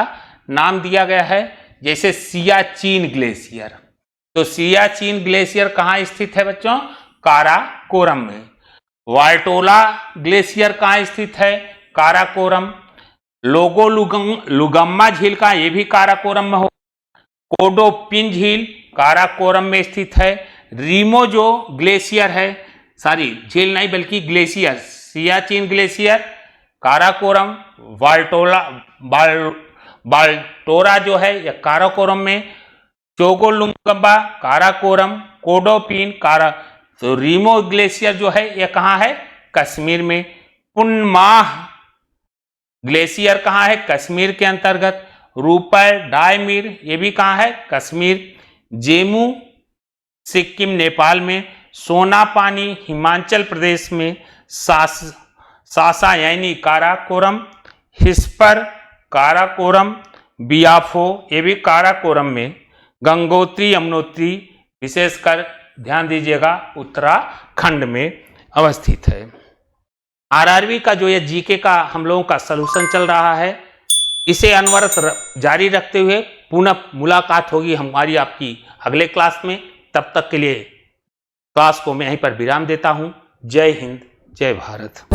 नाम दिया गया है, जैसे सियाचिन ग्लेशियर। तो सियाचिन ग्लेशियर कहाँ स्थित है बच्चों? काराकोरम में। वाल्टोला ग्लेशियर कहाँ स्थित है? काराकोरम। लुगम्मा झील का, ये भी काराकोरम में हो। कोडोपिन झील काराकोरम में स्थित है। रीमोजो ग्लेशियर है, सॉरी झील नहीं बल्कि ग्लेशियर, सियाचिन ग्लेशियर काराकोरम। बाल्टोरा जो है यह काराकोरम में। चोगोलुंगबा काराकोरम। कोडोपिन कारा। तो रीमो ग्लेशियर जो है यह कहाँ है? कश्मीर में। पुनमाह ग्लेशियर कहाँ है? कश्मीर के अंतर्गत। रूपर डायमीर ये भी कहाँ है? कश्मीर। जेमू सिक्किम नेपाल में। सोनापानी हिमाचल प्रदेश में। सासा यानी काराकोरम। हिस्पर काराकोरम। बियाफो ये भी काराकोरम में। गंगोत्री यमुनोत्री विशेषकर ध्यान दीजिएगा उत्तराखंड में अवस्थित है। आरआरबी का जो ये जीके का हम लोगों का सलूशन चल रहा है, इसे अनवरत जारी रखते हुए पुनः मुलाकात होगी हमारी आपकी अगले क्लास में। तब तक के लिए क्लास को मैं यहीं पर विराम देता हूं। जय हिंद, जय भारत।